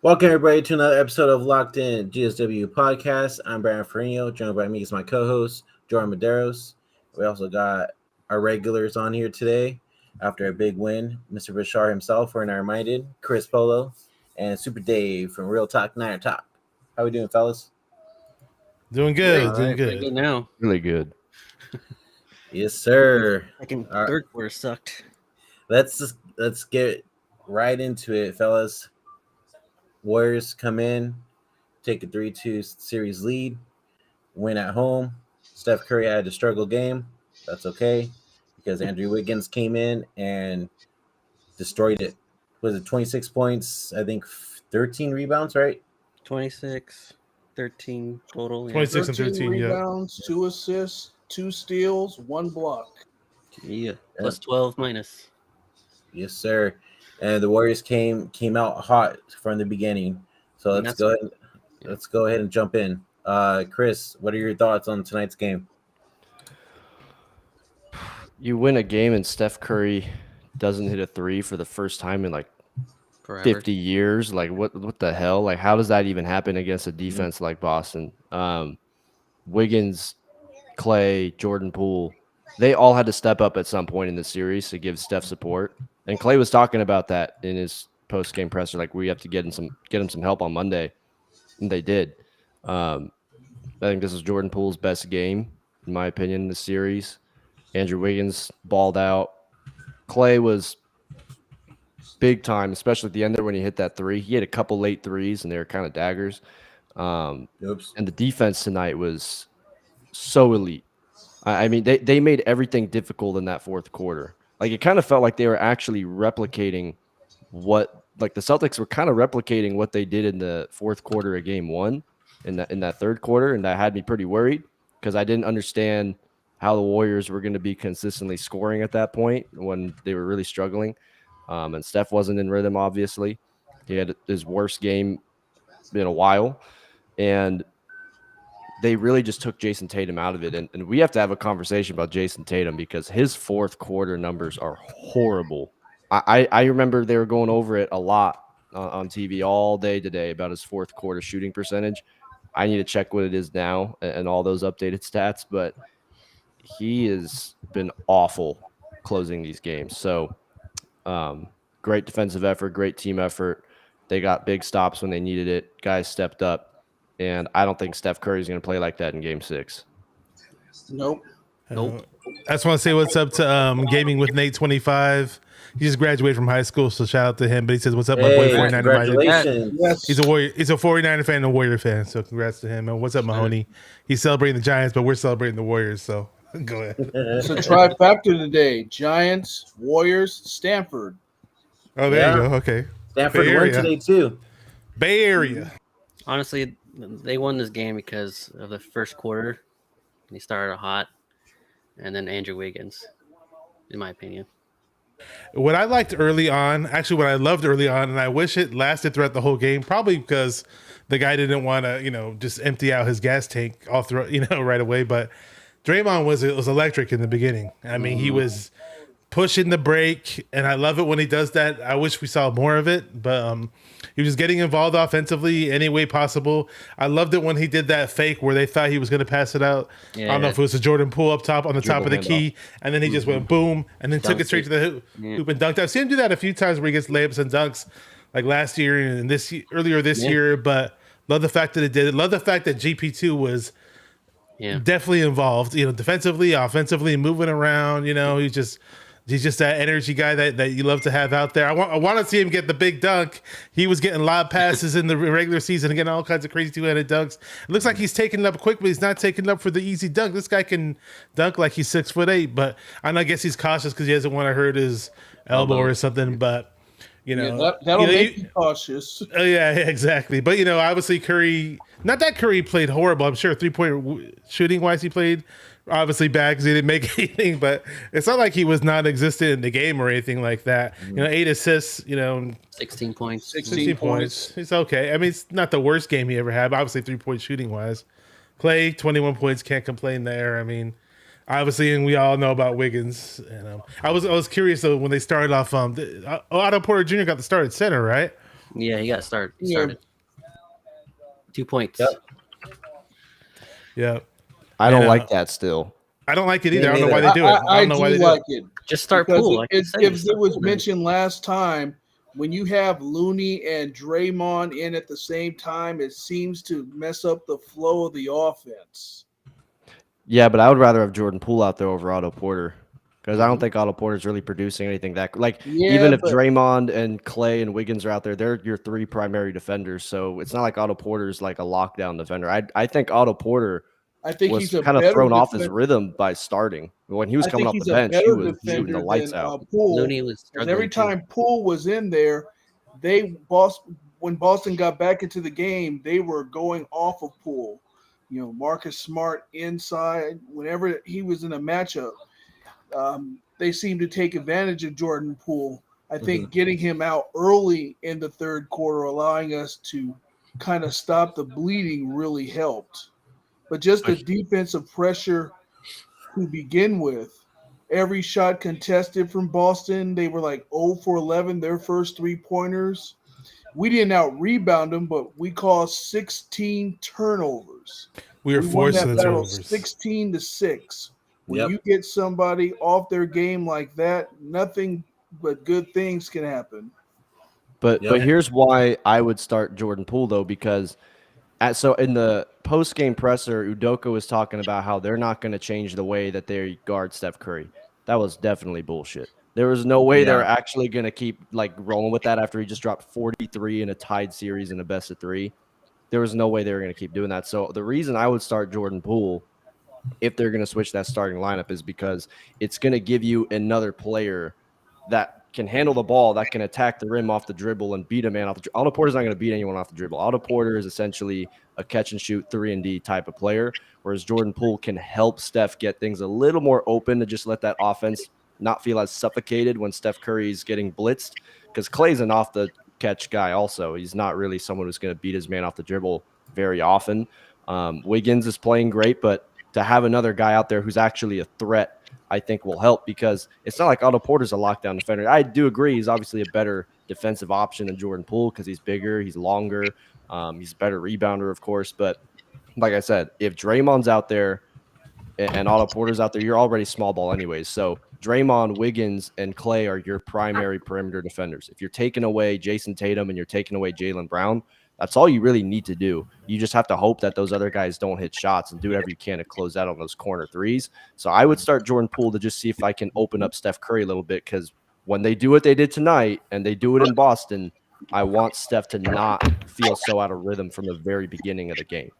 Welcome everybody to another episode of Locked In GSW Podcast. I'm Brian Ferrino, joined by me is my co-host Jordan Medeiros. We also got our regulars on here today after a big win. Mr. Bashar himself, we're now reminded, Chris Polo, and Super Dave from Real Talk Niner Talk. How we doing, fellas? Doing good, All doing right, pretty good. good now. Really good. Yes, sir. Third quarter sucked. Let's get right into it, fellas. Warriors come in, take a 3-2 series lead, win at home. Steph Curry had a struggle game. That's okay because Andrew Wiggins came in and destroyed it. Was it 26 points? I think 13 rebounds, right? 26, 13 total. 26 and 13, rebounds, 2 assists, 2 steals, 1 block. Yeah. Plus 12 minus. Yes, sir. And the Warriors came out hot from the beginning. So let's go ahead and jump in. Chris, what are your thoughts on tonight's game? You win a game and Steph Curry doesn't hit a three for the first time in like Forever. 50 years. Like what the hell? Like how does that even happen against a defense like Boston? Wiggins, Clay, Jordan Poole, they all had to step up at some point in the series to give Steph support. And Clay was talking about that in his post-game presser, like we have to get him some help on Monday, and they did. I think this is Jordan Poole's best game, in my opinion, in the series. Andrew Wiggins balled out. Clay was big time, especially at the end there when he hit that three. He had a couple late threes, and they were kind of daggers. And the defense tonight was so elite. I mean, they made everything difficult in that fourth quarter. Like, it kind of felt like they were actually replicating the Celtics were kind of replicating what they did in the fourth quarter of game one in that third quarter. And that had me pretty worried because I didn't understand how the Warriors were going to be consistently scoring at that point when they were really struggling. And Steph wasn't in rhythm, obviously. He had his worst game in a while. And they really just took Jason Tatum out of it. And we have to have a conversation about Jason Tatum because his fourth quarter numbers are horrible. I remember they were going over it a lot on TV all day today about his fourth quarter shooting percentage. I need to check what it is now and all those updated stats, but he has been awful closing these games. So great defensive effort, great team effort. They got big stops when they needed it. Guys stepped up. And I don't think Steph Curry is going to play like that in Game 6. Nope. Nope. I just want to say what's up to Gaming with Nate 25. He just graduated from high school, so shout out to him. But he says, "What's up, my boy 49er?" Congratulations. Yes. He's a Warrior. He's a 49er fan and a Warrior fan. So congrats to him. And what's up, Mahoney? He's celebrating the Giants, but we're celebrating the Warriors. So go ahead. It's a trifecta today. Giants, Warriors, Stanford. Oh, there you go. Okay. Stanford Bay won Area. today too. Bay Area. Honestly, they won this game because of the first quarter. They started hot. And then Andrew Wiggins, in my opinion. What I liked early on, actually what I loved early on, and I wish it lasted throughout the whole game, probably because the guy didn't want to, just empty out his gas tank all through, right away. But Draymond was electric in the beginning. I mean, he was pushing the break, and I love it when he does that. I wish we saw more of it, but he was getting involved offensively any way possible. I loved it when he did that fake where they thought he was going to pass it out. Yeah. I don't know if it was a Jordan Poole up top on the top of the key, and then he just went boom, and then took it straight to the hoop and dunked. I've seen him do that a few times where he gets layups and dunks, like last year and earlier this year. But love the fact that it did it. Love the fact that GP2 was definitely involved. Defensively, offensively, moving around. He's just that energy guy that you love to have out there. I want to see him get the big dunk. He was getting lob passes in the regular season and getting all kinds of crazy two-handed dunks. It looks like he's taking it up quick, but he's not taking it up for the easy dunk. This guy can dunk like he's 6'8", but I guess he's cautious because he doesn't want to hurt his elbow or something. But that'll make you cautious. Oh yeah, exactly. But obviously Curry. Not that Curry played horrible. I'm sure 3-point shooting wise he played obviously bad because he didn't make anything. But it's not like he was non-existent in the game or anything like that. 8 assists. 16 points. 16 points. It's okay. I mean, it's not the worst game he ever had. Obviously 3-point shooting wise. Clay 21 points. Can't complain there. I mean. Obviously, and we all know about Wiggins. I was curious though when they started off. Otto Porter Jr. got the start at center, right? Yeah, he got started. He Yeah. started 2 points. Yep. Yeah. I don't And, like that still. I don't like it Me either. I don't know why neither. they do it. I don't know why they do like it. it. Just start Because Poole. Like you said, if just it start was Poole, man. mentioned last time, when you have Looney and Draymond in at the same time, it seems to mess up the flow of the offense. Yeah, but I would rather have Jordan Poole out there over Otto Porter because I don't think Otto Porter's really producing anything that like Yeah, even if but Draymond and Clay and Wiggins are out there, they're your three primary defenders. So it's not like Otto Porter's like a lockdown defender. I think Otto Porter I think was he's a kind of better thrown off his defender. rhythm by starting. When he was I coming think off the he's a bench, he better was shooting the defender lights than out. Poole. Looney was Because struggling every too. time Poole was in there, when Boston got back into the game, they were going off of Poole. You know, Marcus Smart inside. Whenever he was in a matchup, they seemed to take advantage of Jordan Poole. I think getting him out early in the third quarter, allowing us to kind of stop the bleeding, really helped. But just the defensive pressure to begin with. Every shot contested from Boston, they were like 0 for 11, their first 3-pointers. We didn't out rebound them, but we caused 16 turnovers. We were We won forcing that the battle turnovers. 16-6. When Yep. you get somebody off their game like that, nothing but good things can happen. But Yep. here's why I would start Jordan Poole though, because so in the post game presser, Udoka was talking about how they're not going to change the way that they guard Steph Curry. That was definitely bullshit. There was no way they're Yeah. actually going to keep like rolling with that after he just dropped 43 in a tied series in a best of 3. There was no way they were going to keep doing that. So the reason I would start Jordan Poole if they're going to switch that starting lineup is because it's going to give you another player that can handle the ball, that can attack the rim off the dribble and beat a man off the dribble. Otto Porter's not going to beat anyone off the dribble. Otto Porter is essentially a catch and shoot 3-and-D type of player, whereas Jordan Poole can help Steph get things a little more open to just let that offense not feel as suffocated when Steph Curry's getting blitzed, because Clay's an off the catch guy also. He's not really someone who's going to beat his man off the dribble very often. Wiggins is playing great, but to have another guy out there who's actually a threat, I think will help, because it's not like Otto Porter's a lockdown defender. I do agree he's obviously a better defensive option than Jordan Poole because he's bigger, he's longer, he's a better rebounder, of course. But like I said, if Draymond's out there and Otto Porter's out there, you're already small ball anyways. So Draymond, Wiggins, and Clay are your primary perimeter defenders. If you're taking away Jason Tatum and you're taking away Jaylen Brown, that's all you really need to do. You just have to hope that those other guys don't hit shots and do whatever you can to close out on those corner threes. So I would start Jordan Poole to just see if I can open up Steph Curry a little bit, because when they do what they did tonight and they do it in Boston, I want Steph to not feel so out of rhythm from the very beginning of the game.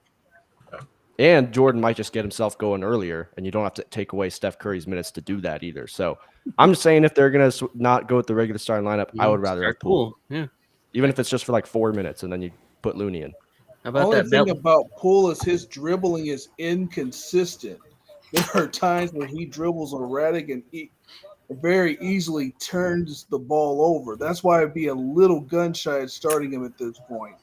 And Jordan might just get himself going earlier, and you don't have to take away Steph Curry's minutes to do that either. So I'm just saying, if they're going to not go with the regular starting lineup, I would rather have Poole. Yeah. Even if it's just for like 4 minutes, and then you put Looney in. How The about only that thing belt? about Poole is his dribbling is inconsistent. There are times where he dribbles erratic and very easily turns the ball over. That's why I'd be a little gun shy at starting him at this point.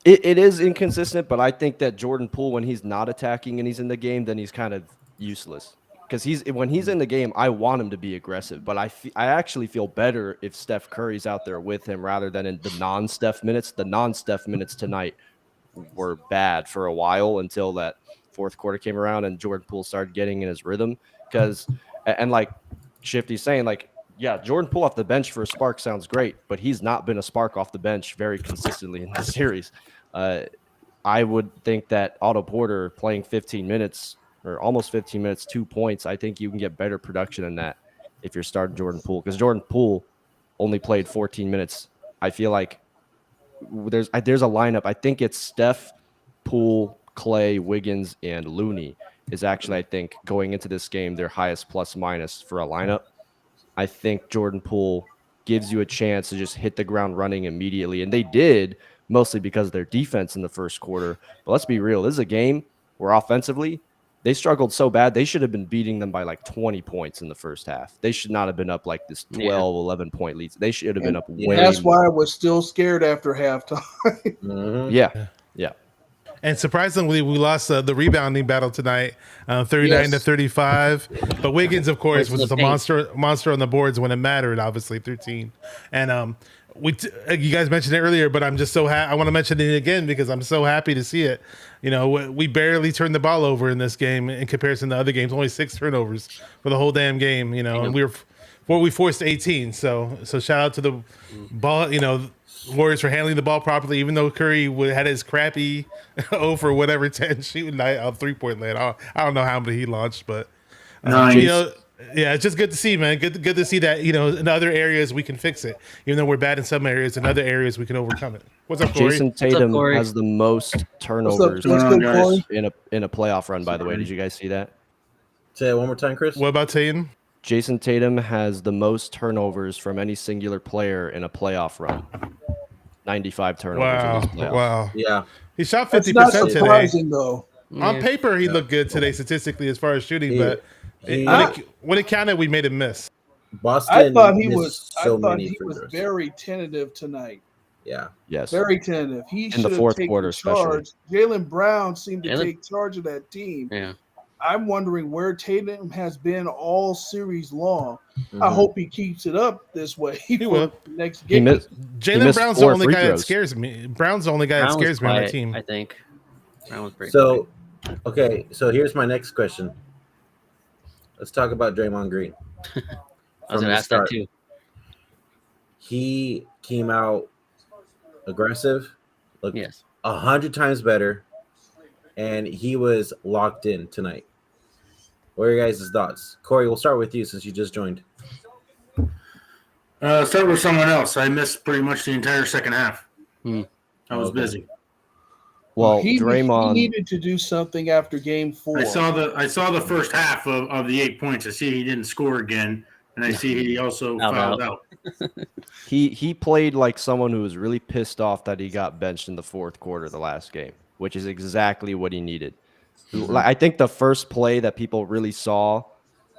It is inconsistent, but I think that Jordan Poole, when he's not attacking and he's in the game, then he's kind of useless. Because when he's in the game, I want him to be aggressive, but I actually feel better if Steph Curry's out there with him rather than in the non-Steph minutes. The non-Steph minutes tonight were bad for a while until that fourth quarter came around and Jordan Poole started getting in his rhythm. And like Shifty's saying, like, yeah, Jordan Poole off the bench for a spark sounds great, but he's not been a spark off the bench very consistently in the series. I would think that Otto Porter playing 15 minutes or almost 15 minutes, 2 points, I think you can get better production than that if you're starting Jordan Poole, because Jordan Poole only played 14 minutes. I feel like there's a lineup. I think it's Steph, Poole, Clay, Wiggins, and Looney is actually, I think, going into this game, their highest plus minus for a lineup. I think Jordan Poole gives you a chance to just hit the ground running immediately. And they did, mostly because of their defense in the first quarter. But let's be real. This is a game where offensively, they struggled so bad. They should have been beating them by like 20 points in the first half. They should not have been up like this 12, 11-point leads. They should have been up way That's more. why I was still scared after halftime. Yeah. And surprisingly, we lost the rebounding battle tonight, 39-35. But Wiggins, of course, was just a monster on the boards when it mattered. Obviously, 13. And you guys mentioned it earlier, but I'm just so I want to mention it again because I'm so happy to see it. You know, we barely turned the ball over in this game in comparison to other games. Only 6 turnovers for the whole damn game. You know, and we forced 18. So shout out to the ball. You know, Warriors for handling the ball properly. Even though Curry had his crappy over whatever 10 shooting night on 3-point land. I don't know how many he launched, but Nice. you know. Yeah, it's just good to see, man. Good to see that, you know, in other areas we can fix it. Even though we're bad in some areas, in other areas we can overcome it. What's up, Cory? Jason Tatum Cory? has the most turnovers What's good, Cory? in a playoff run, by the way. Did you guys see that? Say it one more time, Chris. What about Tatum? Jason Tatum has the most turnovers from any singular player in a playoff run. 95 turnovers in this playoff. Wow. Yeah. He shot That's 50% not today. surprising, though. On paper, he looked good today statistically as far as shooting, but when it counted, we made him miss. Boston. I thought he missed was very tentative tonight. Yeah. Yes. Very tentative. He In should the have fourth taken quarter, charge. Jaylen Brown seemed to Jaylen- take charge of that team. Yeah. I'm wondering where Tatum has been all series long. Mm-hmm. I hope he keeps it up this way for will. the next He game. Jaylen missed Brown's the 4 only free guy that throws. scares me. Brown's the only guy that Brown was scares me on our quiet, team. I think. Brown was pretty So, okay. So here's my next question. Let's talk about Draymond Green. I was going to ask that too. He came out aggressive, looked Yes. 100 times better, and he was locked in tonight. What are your guys' thoughts? Cory, we'll start with you since you just joined. Start with someone else. I missed pretty much the entire second half. I was busy. Well, he Draymond needed to do something after game 4. I saw the first half of the 8 points. I see he didn't score again, and I see he also fouled out. he played like someone who was really pissed off that he got benched in the fourth quarter of the last game, which is exactly what he needed. I think the first play that people really saw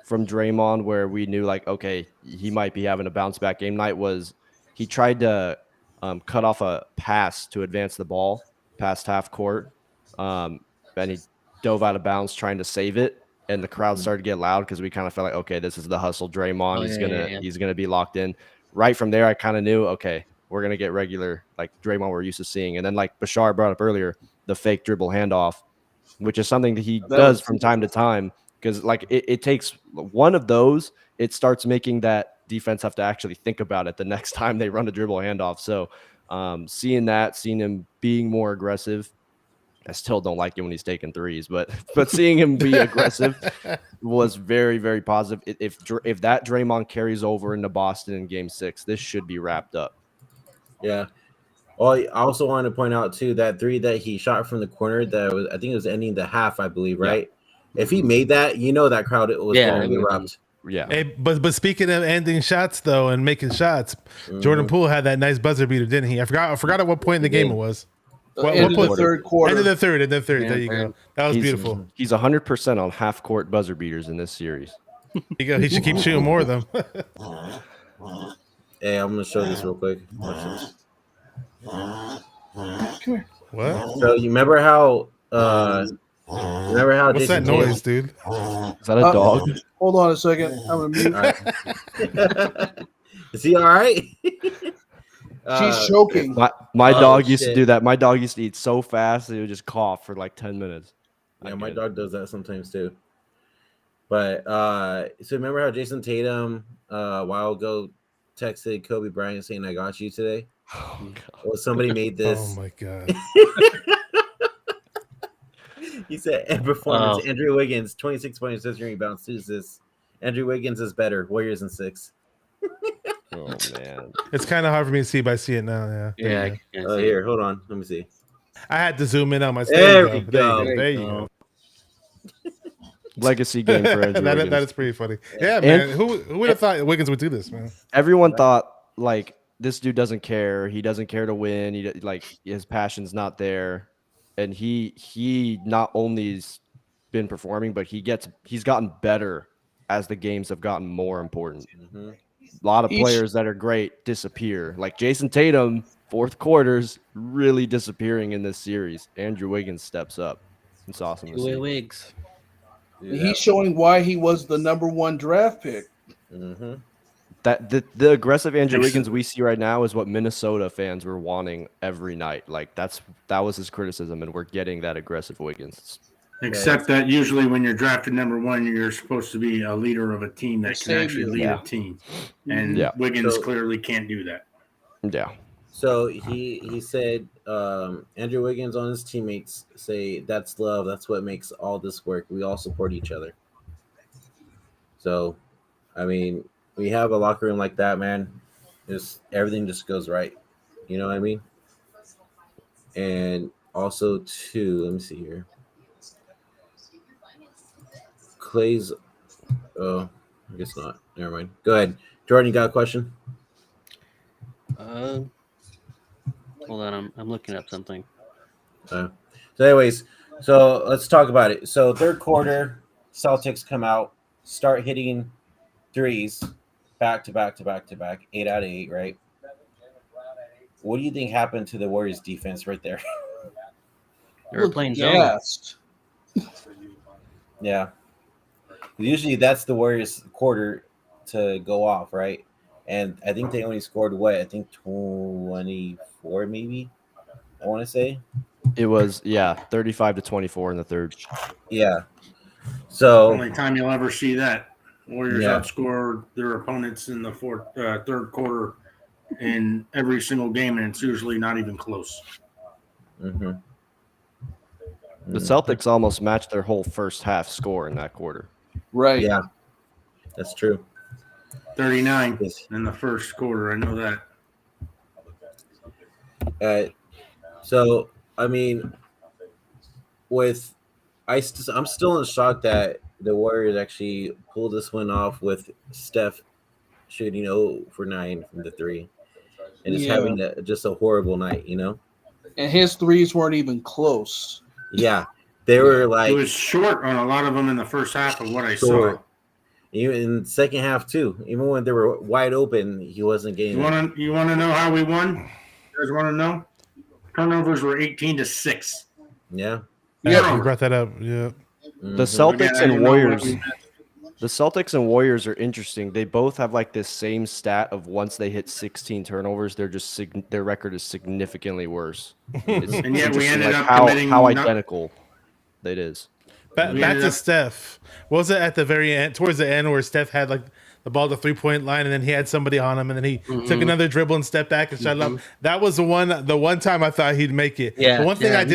from Draymond where we knew like, okay, he might be having a bounce back game night was he tried to cut off a pass to advance the ball past half court. And he dove out of bounds trying to save it. And the crowd started to get loud because we kind of felt like, okay, this is the hustle Draymond. He's gonna be locked in. Right from there, I kind of knew, okay, we're gonna get regular like Draymond we're used to seeing. And then like Bashar brought up earlier, the fake dribble handoff, which is something that he does from time to time. Because like it takes one of those, it starts making that defense have to actually think about it the next time they run a dribble handoff. So seeing him being more aggressive, I still don't like it when he's taking threes, but seeing him be aggressive was very, very positive. If that Draymond carries over into Boston in Game 6, this should be wrapped up. Yeah. Well, I also wanted to point out too that 3 that he shot from the corner that was, I think it was ending the half, I believe, right? Yeah. If he made that, that crowd was going to erupt. Yeah. Hey, but speaking of ending shots though and making shots, Jordan Poole had that nice buzzer beater, didn't he? I forgot at what point in the game it was. End of the third quarter. End of the third. There you go. That was beautiful. He's 100% on half court buzzer beaters in this series. There you go. He should keep shooting more of them. Hey, I'm going to show this real quick. What? So you remember how What's Jason that noise, Tatum, dude? Is that a dog? Hold on a second. I'm going to mute. Is he all right? She's choking. My dog used shit. to do that. My dog used to eat so fast he would just cough for like 10 minutes. Yeah, my dog does that sometimes too. But so remember how Jason Tatum a while ago texted Kobe Bryant saying, "I got you today"? Oh, God. Well, somebody made this. Oh my god. He said, "End performance. Andrew Wiggins, 26 points, 6 rebounds, 2 assists. Andrew Wiggins is better. Warriors in 6." Oh man, It's kind of hard for me to see, but I see it now. Yeah. Oh, here, hold on. Let me see. I had to zoom in on my. There we go. There you go. legacy game for Andrew Wiggins. That is pretty funny. Yeah, man. Who would have thought Wiggins would do this, man? Everyone thought like this dude doesn't care. He doesn't care to win. His passion's not there, and he not only's been performing, but he's gotten better as the games have gotten more important. Mm-hmm. A lot of players that are great disappear. Like Jason Tatum, fourth quarters really disappearing in this series. Andrew Wiggins steps up. It's awesome to see. Wigs. He's showing why he was the number 1 draft pick. Mm-hmm. That the aggressive Andrew Wiggins we see right now is what Minnesota fans were wanting every night. Like that was his criticism, and we're getting that aggressive Wiggins. Except that usually when you're drafted number 1, you're supposed to be a leader of a team that can actually lead a team, and Wiggins clearly can't do that. Yeah. So he said Andrew Wiggins on his teammates say that's love. That's what makes all this work. We all support each other. So, I mean, we have a locker room like that, man. Just everything just goes right. You know what I mean? And also, too, let me see here. Clay's. Oh, I guess not. Never mind. Go ahead, Jordan. You got a question? Hold on, I'm looking up something. So, anyways, so let's talk about it. So, third quarter, Celtics come out, start hitting threes, back to back, 8 out of 8, right? What do you think happened to the Warriors defense right there? They were playing zone. Yeah. Usually that's the Warriors quarter to go off, right? And I think they only scored what? I think 24 maybe. I want to say. It was 35-24 in the third. Yeah. So only time you'll ever see that. Warriors outscored their opponents in the third quarter in every single game, and it's usually not even close. Mm-hmm. The Celtics almost matched their whole first half score in that quarter. Right. Yeah, that's true. 39 in the first quarter. I know that. So, I mean, I'm still in shock that the Warriors actually pulled this win off with Steph shooting 0 for 9 from the 3. And just having just a horrible night, And his threes weren't even close. Yeah. They were like... It was short on a lot of them in the first half of what I saw. Even in the second half, too. Even when they were wide open, he wasn't getting... You want to know how we won? You guys want to know? Turnovers were 18-6. Yeah. Yeah, you brought that up. Yeah. The Celtics and Warriors... The Celtics and Warriors are interesting. They both have like this same stat of once they hit 16 turnovers, their record is significantly worse. And yet we ended up how identical it is. Back to Steph. What was it at the very end, towards the end, where Steph had like the ball to 3-point line, and then he had somebody on him, and then he took another dribble and stepped back and shot it up. That was the one time I thought he'd make it. Yeah, the one thing I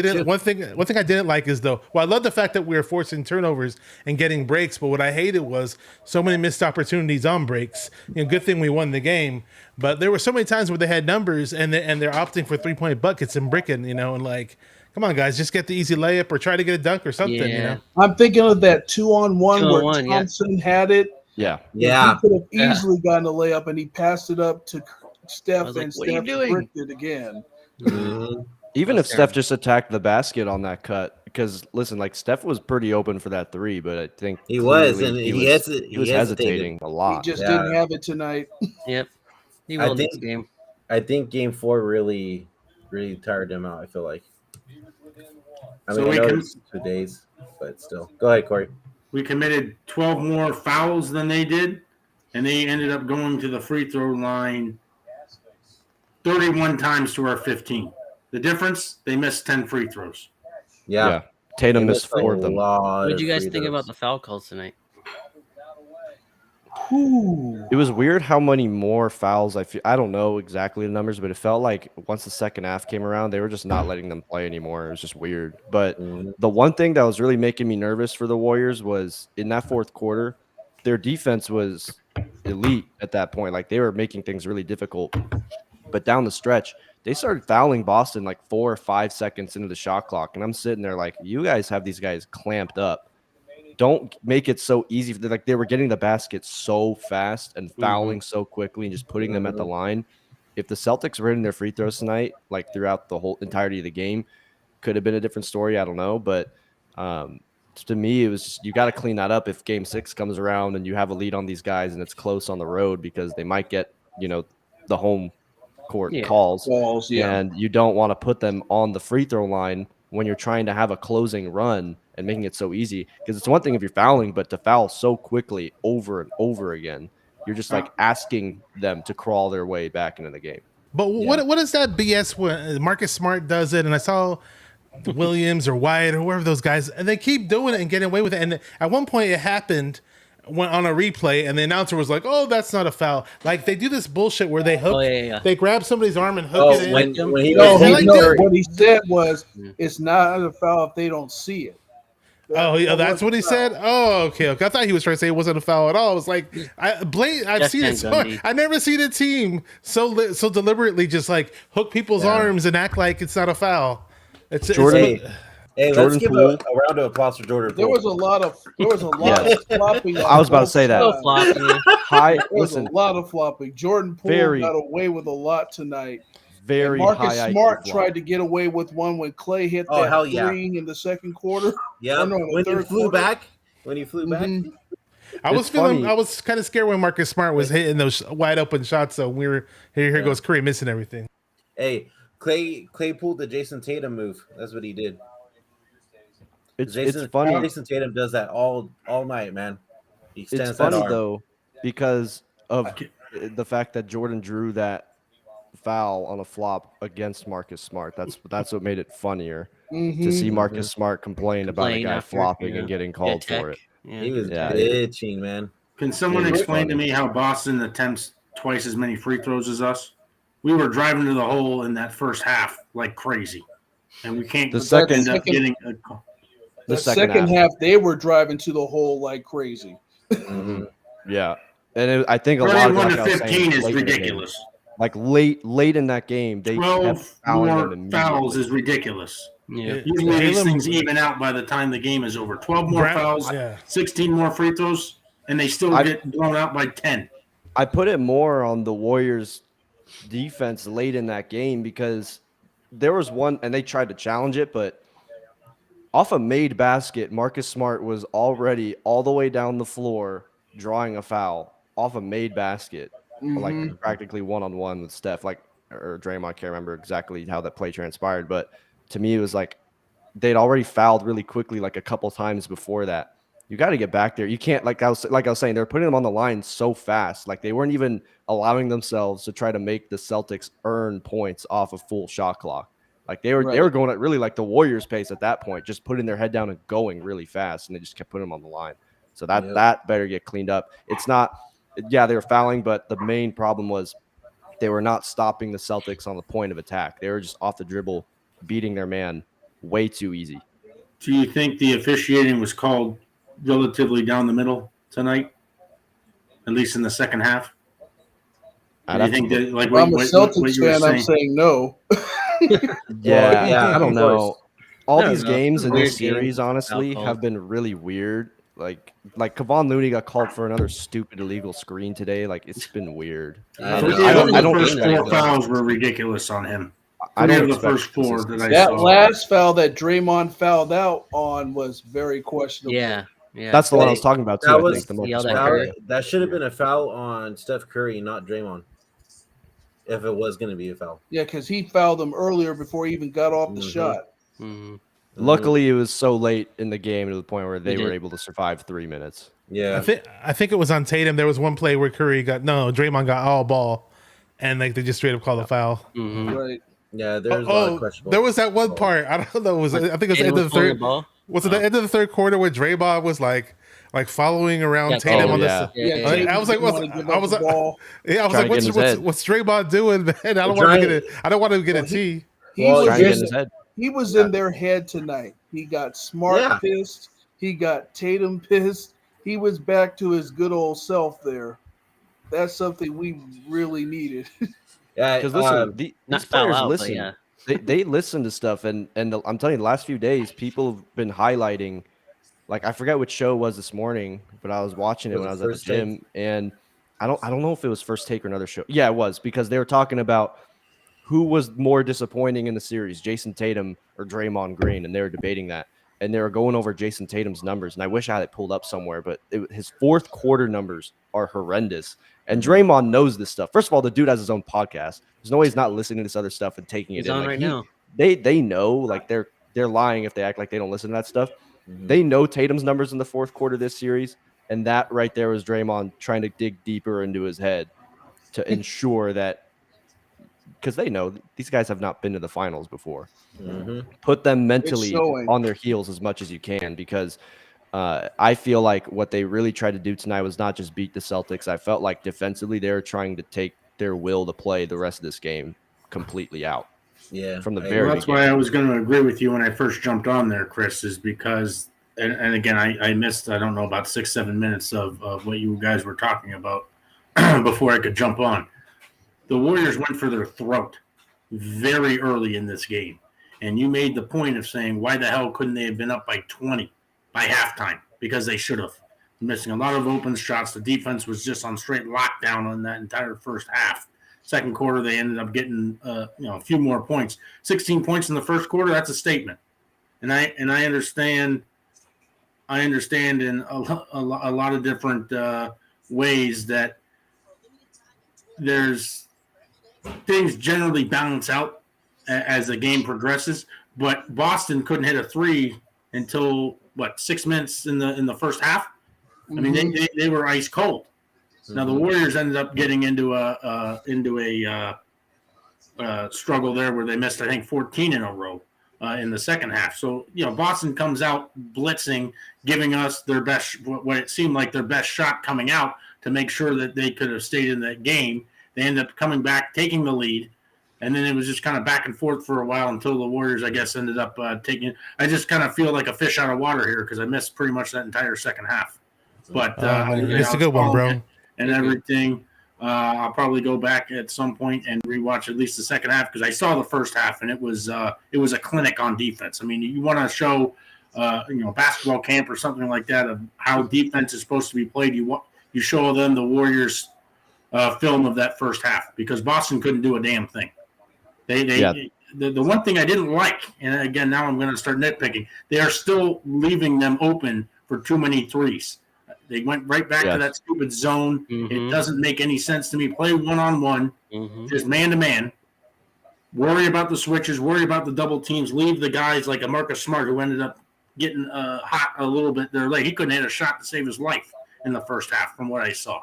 didn't like is though. Well, I love the fact that we were forcing turnovers and getting breaks, but what I hated was so many missed opportunities on breaks. Good thing we won the game, but there were so many times where they had numbers and they're opting for 3-point buckets and bricking, and like. Come on, guys, just get the easy layup or try to get a dunk or something, I'm thinking of that 2-on-1 where Thompson had it. Yeah. He could have easily gotten a layup, and he passed it up to Steph, and Steph bricked it again. Even if Steph just attacked the basket on that cut, because listen, like Steph was pretty open for that 3, but I think he was hesitating a lot. He just didn't have it tonight. Yep. He will this game. I think game 4 really, really tired him out, I feel like. I mean, I know it's 2 days, but still. Go ahead, Cory. We committed 12 more fouls than they did, and they ended up going to the free throw line 31 times to our 15. The difference, they missed 10 free throws. Yeah. Tatum missed 4 of them. What did you guys think about the foul calls tonight? It was weird how many more fouls I don't know exactly the numbers, but it felt like once the second half came around, they were just not letting them play anymore. It was just weird. But the one thing that was really making me nervous for the Warriors was in that fourth quarter, their defense was elite at that point. Like they were making things really difficult. But down the stretch, they started fouling Boston like 4 or 5 seconds into the shot clock. And I'm sitting there like, you guys have these guys clamped up. Don't make it so easy. Like they were getting the basket so fast and fouling so quickly and just putting them at the line. If the Celtics were hitting their free throws tonight, like throughout the whole entirety of the game, could have been a different story. I don't know. But to me, it was just, you got to clean that up if game 6 comes around and you have a lead on these guys and it's close on the road because they might get, the home court calls. And you don't want to put them on the free throw line when you're trying to have a closing run and making it so easy, because it's one thing if you're fouling, but to foul so quickly over and over again, You're just like asking them to crawl their way back into the game. But what is that BS when Marcus Smart does it? And I saw Williams or Wyatt or whoever those guys, and they keep doing it and getting away with it. And at one point it happened on a replay, and the announcer was like, "Oh, that's not a foul." Like they do this bullshit where they hook, they grab somebody's arm and hook it in. What he said was, "It's not a foul if they don't see it." That's what he said. Oh, okay. I thought he was trying to say it wasn't a foul at all. I was like, I've seen it. I've never seen a team so deliberately just like hook people's arms and act like it's not a foul. Let's give a round of applause for Jordan. There was a lot of flopping. I was about to say that. Listen, a lot of flopping. Jordan Poole got away with a lot tonight. Marcus Smart tried to get away with one when Clay hit that three in the second quarter. Yeah, when he flew back. I was kind of scared when Marcus Smart was hitting those wide open shots. So we were here goes Curry missing everything. Hey, Clay pulled the Jason Tatum move. That's what he did. It's funny. Jason Tatum does that all night, man. He extends it's funny that arm. Though because of the fact that Jordan drew that foul on a flop against Marcus Smart. That's what made it funnier to see Marcus Smart complain about a guy flopping and getting called for it. He was bitching, man. Can someone explain to me how Boston attempts twice as many free throws as us? We were driving to the hole in that first half like crazy, and we can't end up getting a call. The second half, they were driving to the hole like crazy. Yeah, and I think a lot of 31 to 15 is ridiculous. Like late in that game, they 12 more fouls is ridiculous. Yeah. Usually these things even out by the time the game is over. 12 more fouls, 16 more free throws, and they still get blown out by 10. I put it more on the Warriors' defense late in that game because there was one, and they tried to challenge it, but off a made basket, Marcus Smart was already all the way down the floor drawing a foul off a made basket. Like practically one-on-one with Steph, or Draymond. I can't remember exactly how that play transpired, but to me, it was like they'd already fouled really quickly, like a couple times before that. You got to get back there. You can't, like I was saying, they're putting them on the line so fast. Like they weren't even allowing themselves to try to make the Celtics earn points off a full shot clock. Like they were going at really like the Warriors' pace at that point, just putting their head down and going really fast, and they just kept putting them on the line. So that better get cleaned up. It's not. Yeah, they were fouling, but the main problem was they were not stopping the Celtics on the point of attack. They were just off the dribble, beating their man way too easy. Do you think the officiating was called relatively down the middle tonight, at least in the second half? I think that, like, I'm a Celtics fan. I'm saying no. I don't know. All these games in this series, honestly, have been really weird. Like Kevon Looney got called for another stupid illegal screen today. Like it's been weird. I don't. First four fouls were ridiculous on him. I don't the first four that I saw. That last foul that Draymond fouled out on was very questionable. Yeah. That's the one I was talking about too. That should have been a foul on Steph Curry, not Draymond. If it was going to be a foul. Yeah, because he fouled him earlier before he even got off the shot. Luckily, it was so late in the game to the point where they were able to survive 3 minutes. Yeah, I think it was on Tatum. There was one play where Draymond got all ball, and like they just straight up called a foul. Right. Yeah, there's a lot of questionable. There was that one part. I don't know. I think it was the end of the third. Was it the end of the third quarter where Draymond was like following around Tatum on this? I was like, what's Draymond doing, man? I don't want to get a T. He was in their head tonight. He got Smart pissed. He got Tatum pissed. He was back to his good old self there. That's something we really needed. Yeah, because listen, these players listen. They listen to stuff, and I'm telling you, the last few days, people have been highlighting. Like I forget which show it was this morning, but I was watching it when I was at the gym, and I don't know if it was First Take or another show. Yeah, it was because they were talking about who was more disappointing in the series, Jason Tatum or Draymond Green, and they were debating that. And they were going over Jason Tatum's numbers, and I wish I had it pulled up somewhere, but his fourth quarter numbers are horrendous. And Draymond knows this stuff. First of all, the dude has his own podcast. There's no way he's not listening to this other stuff and taking it in. Like now. They know, like they're lying if they act like they don't listen to that stuff. They know Tatum's numbers in the fourth quarter this series, And that right there was Draymond trying to dig deeper into his head to ensure that, because they know these guys have not been to the finals before. Put them mentally on their heels as much as you can, because I feel like what they really tried to do tonight was not just beat the Celtics. I felt like defensively they were trying to take their will to play the rest of this game completely out. Yeah, from the very that's beginning. why I was going to agree with you when I first jumped on there, Chris, is because, and again, I missed, I don't know, about 6-7 minutes of what you guys were talking about before I could jump on. The Warriors went for their throat very early in this game. And you made the point of saying, why the hell couldn't they have been up by 20 by halftime? Because they should have. Missing a lot of open shots. The defense was just on straight lockdown on that entire first half. Second quarter, they ended up getting a few more points. 16 points in the first quarter, that's a statement. And I understand in a lot of different ways that there's things generally balance out as the game progresses, but Boston couldn't hit a three until 6 minutes in the first half. I mean, they were ice cold. Now the Warriors ended up getting into a struggle there where they missed, I think, 14 in a row in the second half. So Boston comes out blitzing, giving us their best, what it seemed like their best shot coming out to make sure that they could have stayed in that game. They ended up coming back, taking the lead, and then it was just kind of back and forth for a while until the Warriors, I guess, ended up taking. I just kind of feel like a fish out of water here because I missed pretty much that entire second half. But it's a good one, bro. And everything. I'll probably go back at some point and rewatch at least the second half because I saw the first half and it was a clinic on defense. I mean, you want to show basketball camp or something like that of how defense is supposed to be played. You show them the Warriors film of that first half because Boston couldn't do a damn thing. The one thing I didn't like, and again now I'm going to start nitpicking, they are still leaving them open for too many threes. They went right back to that stupid zone. It doesn't make any sense to me. Play one-on-one, just man-to-man. Worry about the switches. Worry about the double teams. Leave the guys like a Marcus Smart who ended up getting hot a little bit there late. He couldn't hit a shot to save his life in the first half from what I saw.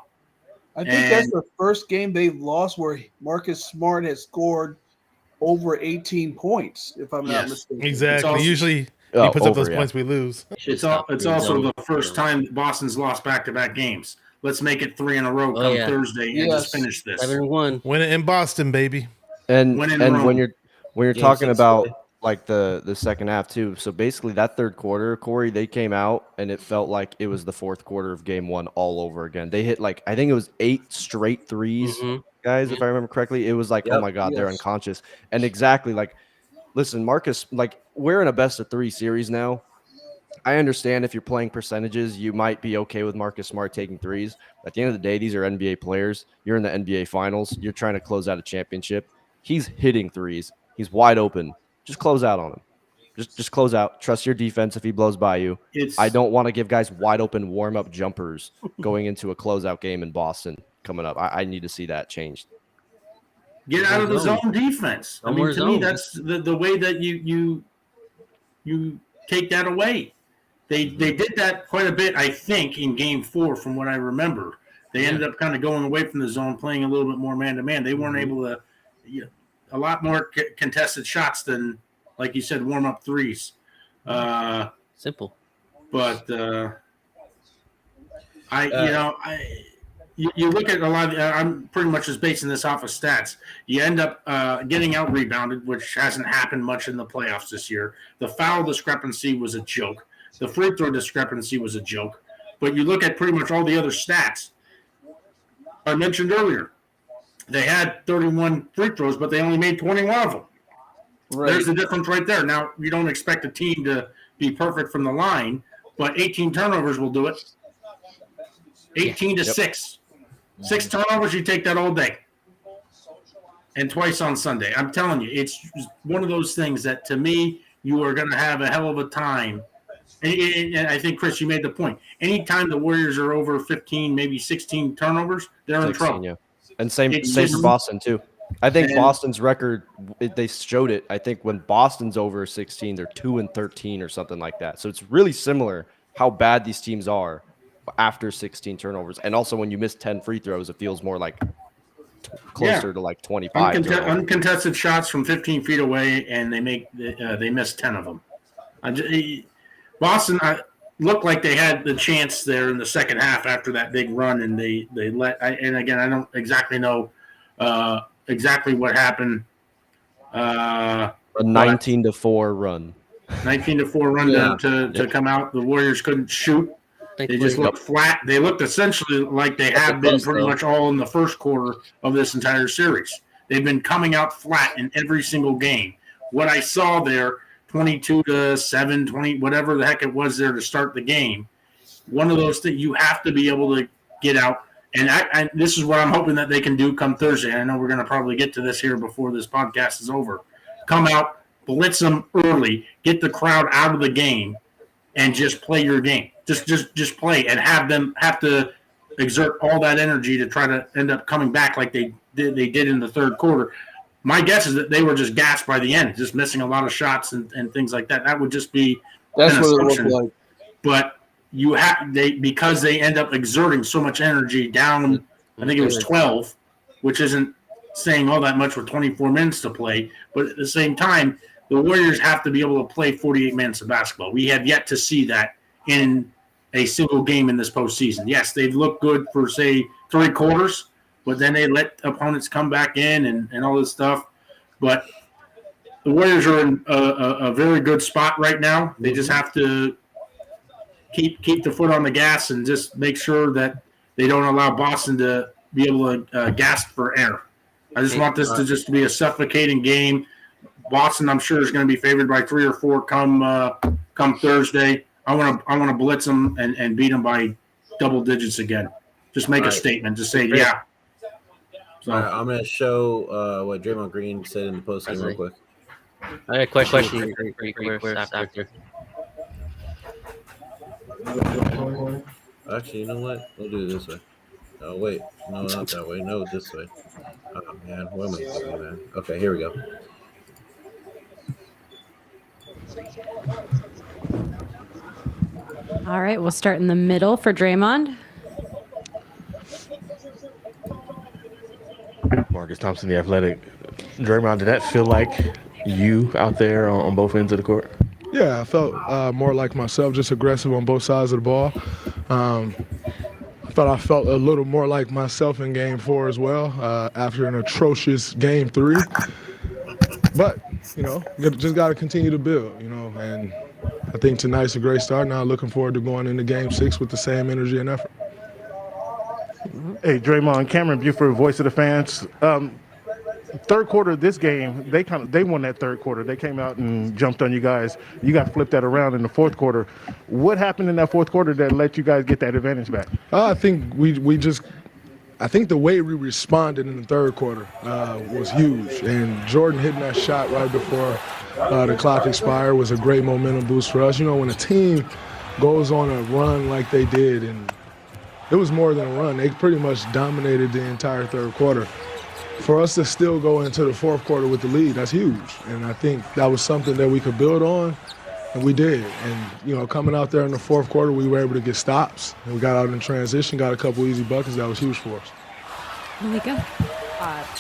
I think that's the first game they've lost where Marcus Smart has scored over 18 points, if I'm not mistaken. Exactly. Usually he puts up those points we lose. It's also the first time Boston's lost back-to-back games. Let's make it 3 in a row come Thursday and just finish this. 7-1. Win it in Boston, baby. And when you're talking about like the second half too, so basically that third quarter, Cory, they came out and it felt like it was the fourth quarter of game one all over again. They hit I think it was 8 straight threes, guys, if I remember correctly. It was oh my God, they're unconscious. And exactly listen, Marcus, we're in a best of 3 series now. I understand if you're playing percentages, you might be okay with Marcus Smart taking threes. At the end of the day, these are NBA players. You're in the NBA finals. You're trying to close out a championship. He's hitting threes. He's wide open. Just close out on him. Just close out. Trust your defense if he blows by you. I don't want to give guys wide open warm-up jumpers going into a closeout game in Boston coming up. I need to see that changed. Get out of the zone defense. I mean, to me, that's the way that you take that away. They did that quite a bit, I think, in Game 4, from what I remember. They ended up kind of going away from the zone, playing a little bit more man-to-man. They weren't able to a lot more contested shots than, like you said, warm-up threes. Simple. But you look at a lot of, I'm pretty much just basing this off of stats. You end up getting out-rebounded, which hasn't happened much in the playoffs this year. The foul discrepancy was a joke. The free throw discrepancy was a joke. But you look at pretty much all the other stats. I mentioned earlier, they had 31 free throws, but they only made 21 of them. Right. There's the difference right there. Now, you don't expect a team to be perfect from the line, but 18 turnovers will do it. 18 to 6. 6 turnovers, you take that all day. And twice on Sunday. I'm telling you, it's one of those things that, to me, you are going to have a hell of a time. And I think, Chris, you made the point. Anytime the Warriors are over 15, maybe 16 turnovers, they're in trouble. Yeah. And same for Boston, too. I think Boston's record, they showed it. I think when Boston's over 16, they're 2-13 or something like that. So it's really similar how bad these teams are after 16 turnovers. And also when you miss 10 free throws, it feels more like closer to like 25. Uncontested shots from 15 feet away, and they miss 10 of them. Boston looked like they had the chance there in the second half after that big run, and they let. And again, I don't exactly know exactly what happened. A 19-4 run. 19-4 run to come out. The Warriors couldn't shoot. They just looked flat. They looked essentially like they have been pretty much all in the first quarter of this entire series. They've been coming out flat in every single game. What I saw there, 22-7, 20, whatever the heck it was there to start the game, one of those things you have to be able to get out. And this is what I'm hoping that they can do come Thursday. I know we're going to probably get to this here before this podcast is over. Come out, blitz them early, get the crowd out of the game, and just play your game. Just play and have them have to exert all that energy to try to end up coming back like they did in the third quarter. My guess is that they were just gassed by the end, just missing a lot of shots and things like that. That would just be that's an what assumption. it looked like. But because they end up exerting so much energy down, I think it was 12, which isn't saying all that much with 24 minutes to play. But at the same time, the Warriors have to be able to play 48 minutes of basketball. We have yet to see that in a single game in this postseason. Yes, they've looked good for, say, 3 quarters, but then they let opponents come back in and all this stuff. But the Warriors are in a very good spot right now. They just have to keep the foot on the gas and just make sure that they don't allow Boston to be able to gasp for air. I just want this to just be a suffocating game. Boston, I'm sure, is going to be favored by 3 or 4 come Thursday. I want to blitz them and beat them by double digits again. Just make a statement. Just say, yeah. So I'm going to show what Draymond Green said in the postgame real quick. I got a question for after. Actually, you know what? We'll do it this way. Oh, wait. No, not that way. No, this way. Oh, man. What am I doing, man? Okay, here we go. All right, we'll start in the middle for Draymond. Marcus Thompson, the Athletic. Draymond, did that feel like you out there on both ends of the court? Yeah, I felt more like myself, just aggressive on both sides of the ball. I felt a little more like myself in Game 4 as well, after an atrocious Game 3. But, just got to continue to build, and I think tonight's a great start. Now looking forward to going into Game 6 with the same energy and effort. Hey, Draymond, Cameron Buford, voice of the fans. Third quarter of this game, they won that third quarter. They came out and jumped on you guys. You got to flip that around in the fourth quarter. What happened in that fourth quarter that let you guys get that advantage back? I think I think the way we responded in the third quarter was huge. And Jordan hitting that shot right before the clock expired was a great momentum boost for us. When a team goes on a run like they did, and it was more than a run, they pretty much dominated the entire third quarter. For us to still go into the fourth quarter with the lead, that's huge. And I think that was something that we could build on, and we did. And, coming out there in the fourth quarter, we were able to get stops. And we got out in transition, got a couple easy buckets. That was huge for us. Malika?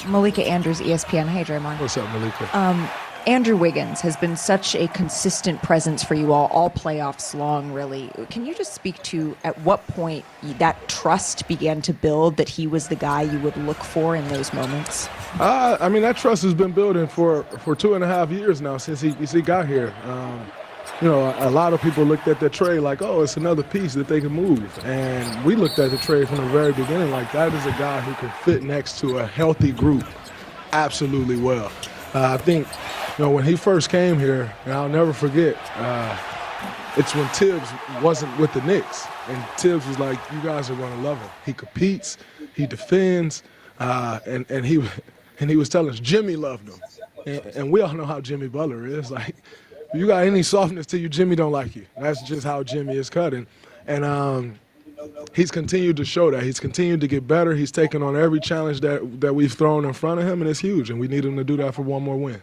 Malika Andrews, ESPN. Hey, Draymond. What's up, Malika? Andrew Wiggins has been such a consistent presence for you all playoffs long, really. Can you just speak to at what point that trust began to build that he was the guy you would look for in those moments? That trust has been building for 2.5 years now since he got here. A lot of people looked at the trade like, oh, it's another piece that they can move. And we looked at the trade from the very beginning like that is a guy who can fit next to a healthy group absolutely well. I think, when he first came here, and I'll never forget, it's when Tibbs wasn't with the Knicks. And Tibbs was like, you guys are going to love him. He competes, he defends, and he was telling us Jimmy loved him. And we all know how Jimmy Butler is. Like, if you got any softness to you, Jimmy don't like you. That's just how Jimmy is cutting. And he's continued to show that. He's continued to get better. He's taken on every challenge that we've thrown in front of him, and it's huge. And we need him to do that for one more win.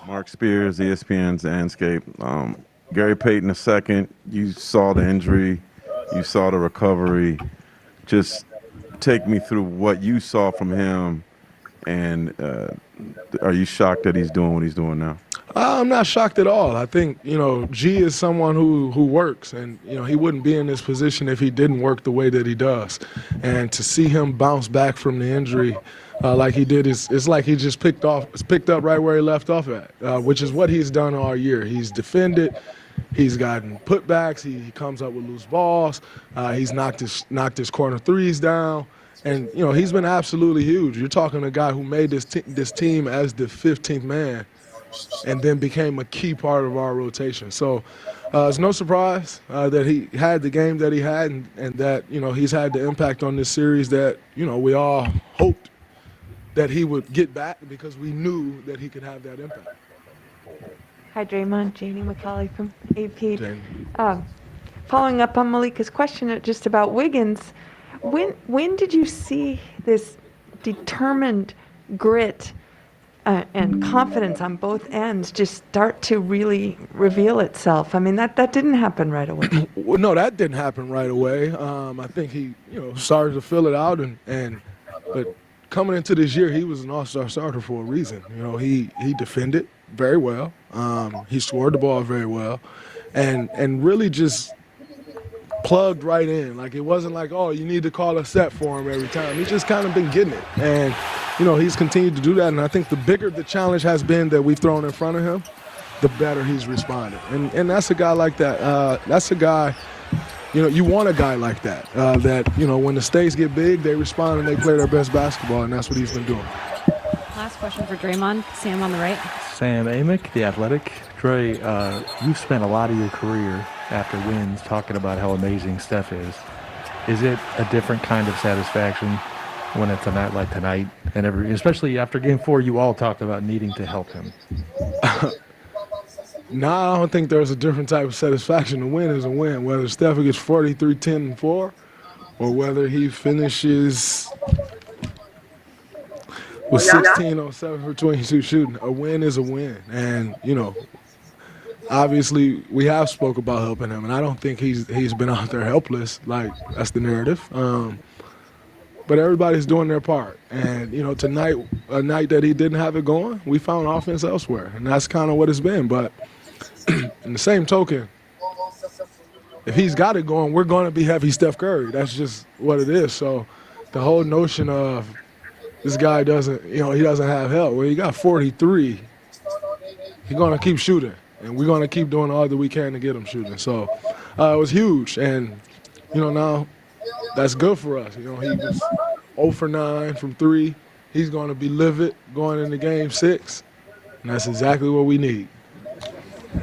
Mark Spears, ESPN's Landscape. Gary Payton II, you saw the injury You saw the recovery. Just take me through what you saw from him, and are you shocked that he's doing what he's doing now? I'm not shocked at all. I think, G is someone who works, and, he wouldn't be in this position if he didn't work the way that he does. And to see him bounce back from the injury like he did, it's like he just picked up right where he left off at, which is what he's done all year. He's defended. He's gotten putbacks. He comes up with loose balls. He's knocked his corner threes down. And, he's been absolutely huge. You're talking a guy who made this team as the 15th man and then became a key part of our rotation. So it's no surprise that he had the game that he had and that, he's had the impact on this series that, we all hoped that he would get back because we knew that he could have that impact. Hi, Draymond. Janie McCauley from AP. Janie. Following up on Malika's question just about Wiggins, when did you see this determined grit and confidence on both ends just start to really reveal itself? I mean, that didn't happen right away. Well, no, that didn't happen right away. I think he, started to fill it out, but coming into this year, he was an all-star starter for a reason. He defended very well. He scored the ball very well, and really just plugged right in. Like, it wasn't like, oh, you need to call a set for him every time. He's just kind of been getting it, and he's continued to do that. And I think the bigger the challenge has been that we've thrown in front of him, the better he's responded. And that's a guy like that. That's a guy. You want a guy like that. That when the stakes get big, they respond and they play their best basketball, and that's what he's been doing. Last question for Draymond. Sam on the right. Sam Amick, The Athletic. Dre, you've spent a lot of your career after wins talking about how amazing Steph is. Is it a different kind of satisfaction when it's a night like tonight? And especially after Game 4, you all talked about needing to help him. No, I don't think there's a different type of satisfaction. A win is a win, whether Steph gets 43, 10, and 4, or whether he finishes with 16 on 7 for 22 shooting. A win is a win. And, obviously we have spoke about helping him, and I don't think he's been out there helpless. Like, that's the narrative. But everybody's doing their part. And, tonight, a night that he didn't have it going, we found offense elsewhere. And that's kind of what it's been. But in the same token, if he's got it going, we're going to be heavy Steph Curry. That's just what it is. So the whole notion of this guy doesn't, he doesn't have help. Well, he got 43. He's going to keep shooting. And we're going to keep doing all that we can to get him shooting. So it was huge. And, now that's good for us. He was 0 for 9 from 3. He's going to be livid going into Game 6. And that's exactly what we need.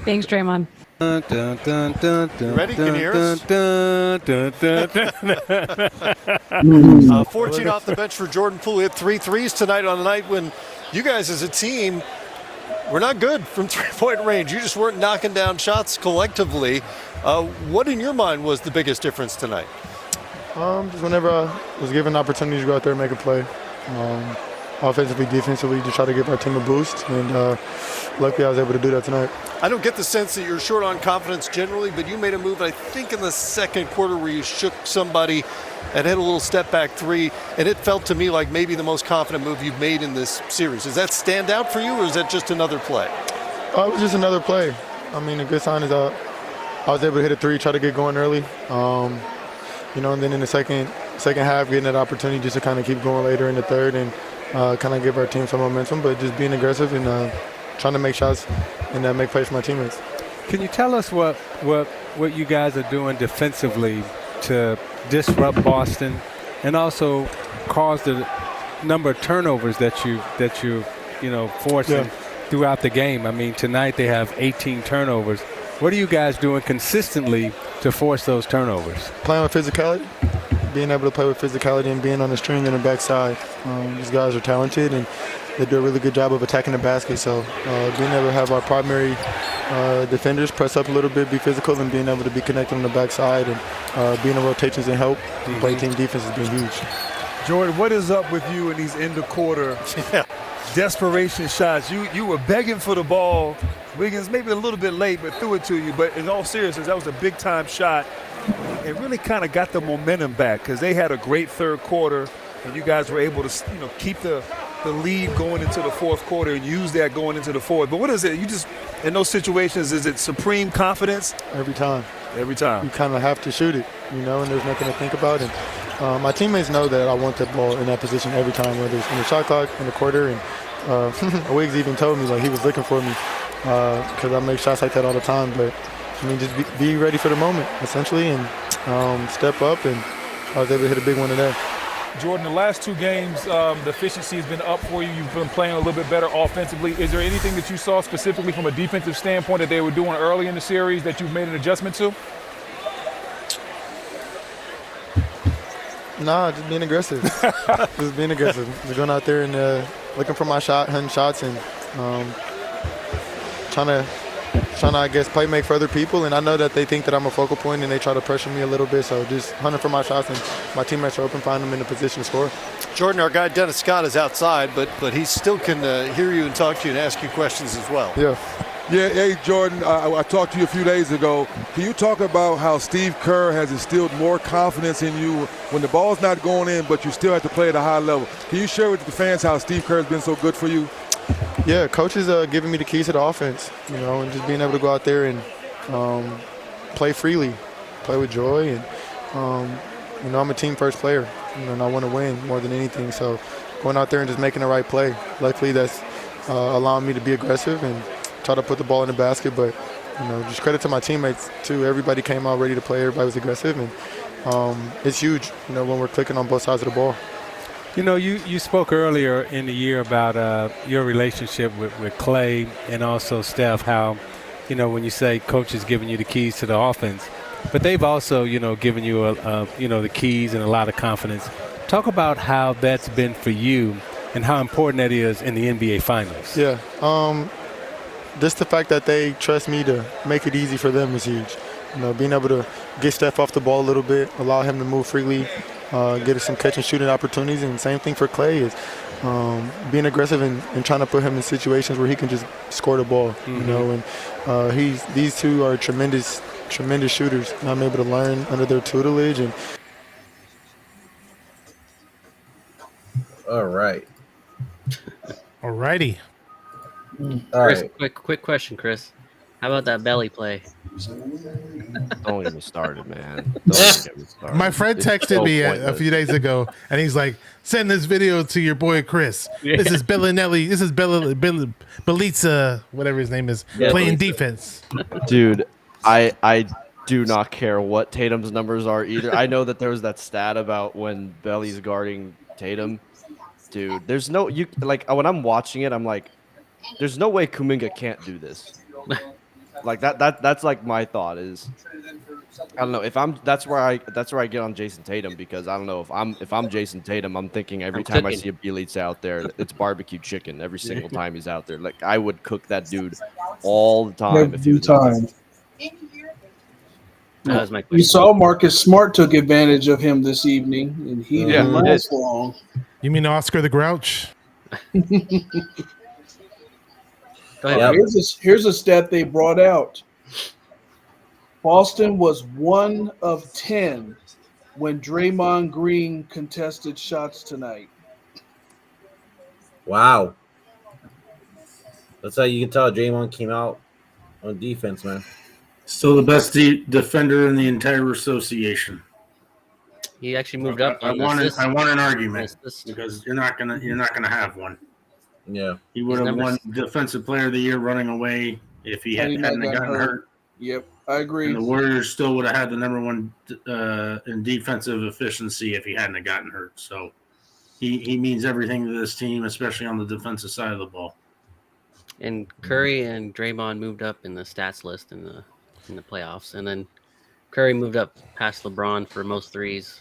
Thanks, Draymond. Ready? Can you hear us? 14 off the bench for Jordan Poole. He had 3 threes tonight on a night when you guys as a team were not good from three-point range. You just weren't knocking down shots collectively. What in your mind was the biggest difference tonight? Just whenever I was given an opportunity to go out there and make a play. Offensively, defensively, to try to give our team a boost. And luckily I was able to do that tonight. I don't get the sense that you're short on confidence generally, but you made a move, I think, in the second quarter where you shook somebody and hit a little step-back 3, and it felt to me like maybe the most confident move you've made in this series. Does that stand out for you, or is that just another play? It was just another play. I mean, a good sign is I was able to hit a 3, try to get going early. And then in the second half, getting that opportunity just to kind of keep going later in the third and kind of give our team some momentum, but just being aggressive and trying to make shots and make plays for my teammates. Can you tell us what you guys are doing defensively to disrupt Boston and also cause the number of turnovers that you forcing throughout the game? I mean, tonight they have 18 turnovers. What are you guys doing consistently to force those turnovers? Playing with physicality, being able to play with physicality and being on the string and the backside. These guys are talented and they do a really good job of attacking the basket. So being able to have our primary defenders press up a little bit, be physical, and being able to be connected on the backside and being in rotations and help play team defense has been huge. Jordan, what is up with you in these end of quarter desperation shots? You were begging for the ball. Wiggins maybe a little bit late, but threw it to you. But in all seriousness, that was a big-time shot. it really kind of got the momentum back because they had a great third quarter, and you guys were able to keep the lead going into the fourth quarter and use that going into the fourth. But what is it? You just in those situations, is it supreme confidence? Every time. Every time. You kind of have to shoot it, and there's nothing to think about. And my teammates know that I want the ball in that position every time, whether it's in the shot clock, in the quarter. And Wiggs even told me, like, he was looking for me because I make shots like that all the time. But, I mean, just be ready for the moment, essentially, and step up. And I was able to hit a big one today. Jordan, the last 2 games, the efficiency has been up for you. You've been playing a little bit better offensively. Is there anything that you saw specifically from a defensive standpoint that they were doing early in the series that you've made an adjustment to? Nah, just being aggressive. Just being aggressive. Just going out there and looking for my shot, hunting shots, and trying to, I guess, play make for other people. And I know that they think that I'm a focal point and they try to pressure me a little bit. So just hunting for my shots, and my teammates are open, find them in a position to score. Jordan, our guy Dennis Scott is outside, but he still can hear you and talk to you and ask you questions as well. Yeah. Yeah, hey, Jordan, I talked to you a few days ago. Can you talk about how Steve Kerr has instilled more confidence in you when the ball's not going in, but you still have to play at a high level? Can you share with the fans how Steve Kerr has been so good for you? Yeah, coach is giving me the keys to the offense, and just being able to go out there and play freely, play with joy. And, I'm a team-first player, and I want to win more than anything. So going out there and just making the right play. Luckily, that's allowing me to be aggressive and try to put the ball in the basket. But, just credit to my teammates, too. Everybody came out ready to play. Everybody was aggressive. And it's huge, when we're clicking on both sides of the ball. You spoke earlier in the year about your relationship with Clay and also Steph, how, when you say coach is giving you the keys to the offense, but they've also, given you, the keys and a lot of confidence. Talk about how that's been for you and how important that is in the NBA Finals. Yeah. Just the fact that they trust me to make it easy for them is huge. Being able to get Steph off the ball a little bit, allow him to move freely, get us some catch and shooting opportunities. And same thing for Clay is being aggressive and trying to put him in situations where he can just score the ball. And these two are tremendous shooters. And I'm able to learn under their tutelage. And all right. All righty. Chris, quick question, Chris. How about that belly play? Don't get me started, man. Don't get me started. My friend texted me a few days ago, and he's like, "Send this video to your boy Chris. Yeah. This is Bellinelli. This is Belitza, whatever his name is, playing defense." Dude, I do not care what Tatum's numbers are either. I know that there was that stat about when Belly's guarding Tatum. Dude, there's no when I'm watching it, I'm like, there's no way Kuminga can't do this. Like that's like my thought is, I don't know that's where I get on Jason Tatum, because I don't know if I'm Jason Tatum, I'm thinking every time I see a Bielitsa out there, it's barbecue chicken every single time he's out there. Like, I would cook that dude all the time if he was out there. You saw Marcus Smart took advantage of him this evening, and he didn't last long. You mean Oscar the Grouch? Here's a stat they brought out. Boston was 1 of 10 when Draymond Green contested shots tonight. Wow. That's how you can tell Draymond came out on defense, man. Still the best defender in the entire association. He actually moved up. I want an argument because you're not gonna have one. Yeah, he would have won Defensive Player of the Year running away if he hadn't gotten hurt. Yep, I agree. And the Warriors still would have had the #1 in defensive efficiency if he hadn't gotten hurt. So he means everything to this team, especially on the defensive side of the ball. And Curry and Draymond moved up in the stats list in the playoffs, and then Curry moved up past LeBron for most threes.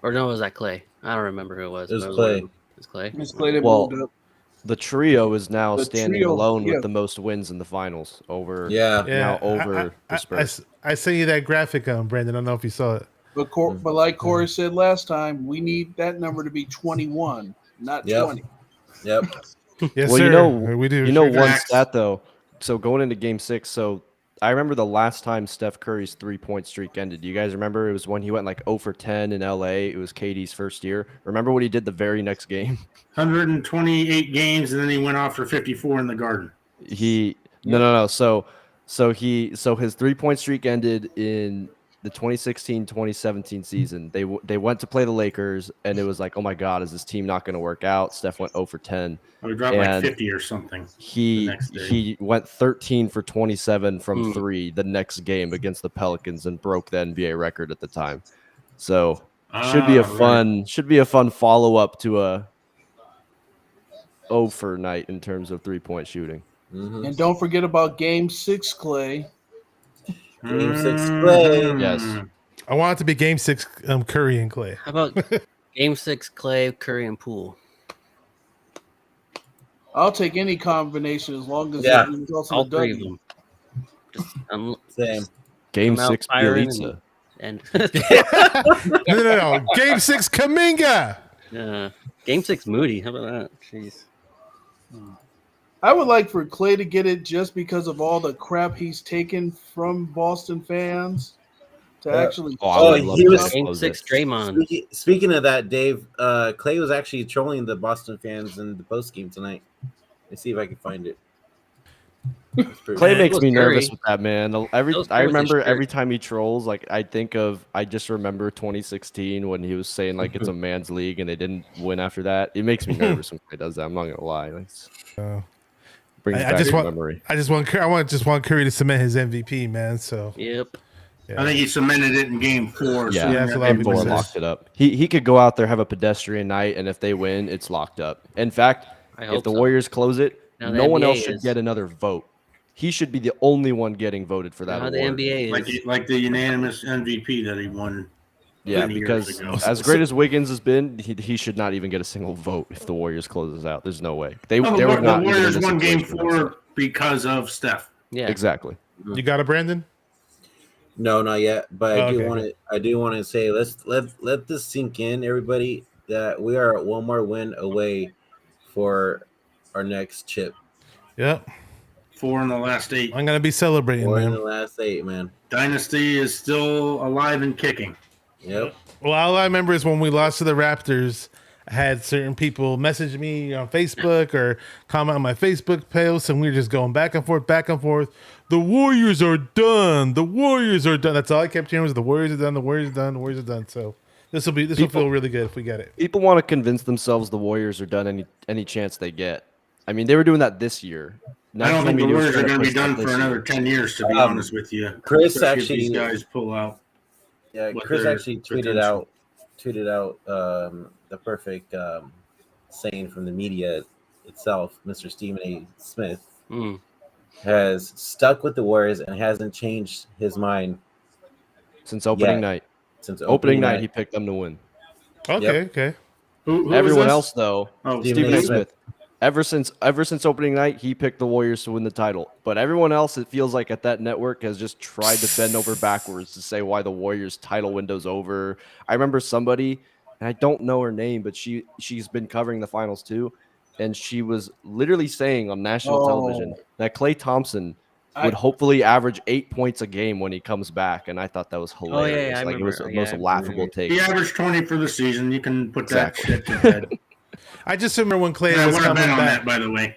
Or no, was that Clay? I don't remember who it was. It was Clay. It's Clay. It's Clay that Well, moved up. the trio is now standing alone yeah. with the most wins in the finals over I the Spurs. I sent you that graphic, Brandon. I don't know if you saw it. But like Cory said last time, we need that number to be 21, not 20. Yep. Yes, well, sir. We do. You know one stat though. So going into Game 6, so I remember the last time Steph Curry's 3-point streak ended. Do you guys remember? It was when he went like 0 for 10 in LA. It was KD's first year. Remember what he did the very next game? 128 games, and then he went off for 54 in the Garden. No. So his 3-point streak ended in the 2016-2017 season. They went to play the Lakers, and it was like, oh my God, is this team not going to work out? Steph went 0 for 10. He dropped like 50 or something. He went 13 for 27 from 3 the next game against the Pelicans and broke the NBA record at the time. So should be a fun follow up to a 0 for night in terms of 3-point shooting. Mm-hmm. And don't forget about Game 6, Clay. Game 6, Clay. Yes. I want it to be Game 6, Curry and Clay. How about Game 6, Clay, Curry, and Poole? I'll take any combination as long as Yeah. it results in All a three of W. them. Same. Game Come out 6, firing Bielitsa. and No. Game 6, Kuminga. Game 6, Moody. How about that? Jeez. I would like for Clay to get it just because of all the crap he's taken from Boston fans to actually. He was Game 6, Draymond. Speaking of that, Dave, Clay was actually trolling the Boston fans in the post game tonight. Let's see if I can find it. Clay makes me Curry. nervous with that, man. I remember every time he trolls, like I just remember 2016 when he was saying like it's a man's league and they didn't win after that. It makes me nervous when Clay does that. I'm not gonna lie. Brings back memory. I just want Curry to cement his MVP, man. So yep. I think he cemented it in Game 4. Yeah, that's a lot of Game 4 people say. locked it up. He could go out there, have a pedestrian night, and if they win, it's locked up. In fact, if the Warriors close it, Now the no one NBA else should is- get another vote. He should be the only one getting voted for that Now award. the NBA is like the unanimous MVP that he won. Yeah, 20 years because ago. as great as Wiggins has been, he should not even get a single vote if the Warriors closes out. There's no way. The would not even Warriors in this won Game situation. 4 because of Steph. Yeah. Exactly. You got it, Brandon? No, not yet. But Oh, I okay. do want to say let this sink in, everybody, that we are one more win away for our next chip. Yep. 4 in the last 8. I'm gonna be celebrating, 4 in man. the last 8, man. Dynasty is still alive and kicking. Yep. Well, all I remember is when we lost to the Raptors, I had certain people message me on Facebook or comment on my Facebook posts, and we were just going back and forth, back and forth. The Warriors are done. The Warriors are done. That's all I kept hearing was the Warriors are done. The Warriors are done. The Warriors are done. So this will feel really good if we get it. People want to convince themselves the Warriors are done any chance they get. I mean, they were doing that this year. I don't think the Media was Warriors are trying going to be push that done this for year. another 10 years, to be honest with you. Chris Especially if actually- these guys pull out. Yeah, what Chris their actually potential. tweeted out the perfect saying from the media itself. Mr. Stephen A. Smith has stuck with the Warriors and hasn't changed his mind Since opening yet. night. Since Opening night, he picked them to win. Okay, okay. Who Everyone was this? else, though, Oh, Stephen A. Smith. Ever since opening night, he picked the Warriors to win the title. But everyone else, it feels like at that network, has just tried to bend over backwards to say why the Warriors' title window's over. I remember somebody, and I don't know her name, but she's been covering the finals too, and she was literally saying on national television that Klay Thompson would hopefully average 8 points a game when he comes back, and I thought that was hilarious. I Like it was the most remember. laughable take. He averaged 20 for the season. You can put Exactly. that shit to bed. I just remember when Clay I was want to coming bet on back. that, by the way.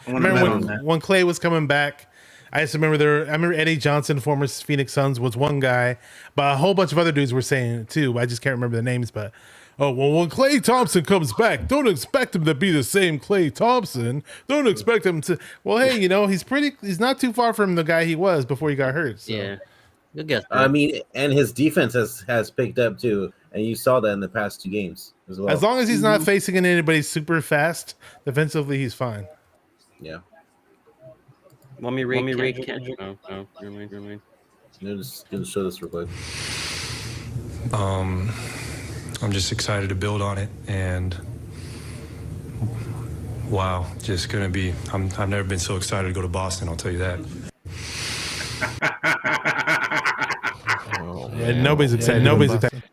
I I want to bet on remember that. when Clay was coming back. I just remember I remember Eddie Johnson, former Phoenix Suns, was one guy, but a whole bunch of other dudes were saying it too. I just can't remember the names. But when Klay Thompson comes back, don't expect him to be the same Klay Thompson. Don't expect him to. Well, hey, he's not too far from the guy he was before he got hurt. So. Yeah. Good guess. I mean, and his defense has picked up too, and you saw that in the past 2 games as well. As long as he's not facing anybody super fast defensively, he's fine. Yeah. Want me to read? No, never mind. Just gonna show this real quick. I'm just excited to build on it, and wow, just gonna be. I've never been so excited to go to Boston. I'll tell you that. Yeah, nobody's excited. Nobody's excited.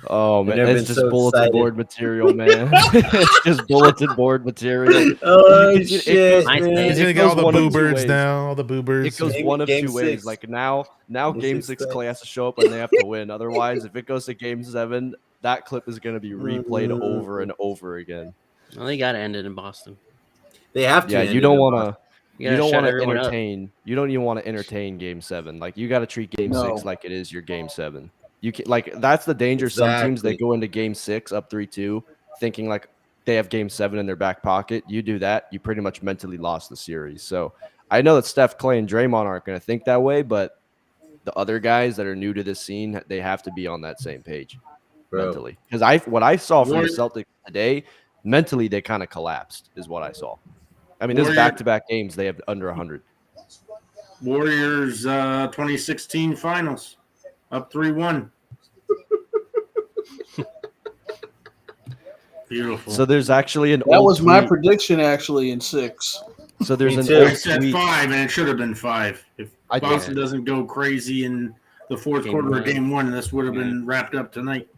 Oh I've man, never it's been just so bulletin excited. board material, man. It's just bulletin board material. Oh You can see it goes, shit, man! He's gonna it get all goes the one boo of two birds ways. now. All the boo It birds. goes one of Game two ways. 6. Like now Game game 6 six, stuff. Clay has to show up and they have to win. Otherwise, if it goes to game 7, that clip is going to be replayed over and over again. Well, they got to end it in Boston. They have to. Yeah, end you it don't in want Boston. to. You don't shut want to everyone up. entertain. You don't even want to entertain game 7. Like you got to treat game 6 like it is your game 7. You can, like that's the danger. Some teams they Exactly. go into game 6 up 3-2, thinking like they have game 7 in their back pocket. You do that, you pretty much mentally lost the series. So I know that Steph, Clay, and Draymond aren't going to think that way, but the other guys that are new to this scene, they have to be on that same page mentally. Because what I saw from the Celtics today, mentally they kind of collapsed, is what I saw. I mean, this back-to-back games, they have under 100. Warriors 2016 finals, up 3-1. Beautiful. So there's actually an that old was my tweet. prediction actually in 6. So there's an I old said tweet. 5, and it should have been 5. If Boston doesn't go crazy in the fourth quarter of game 1, this would have been wrapped up tonight.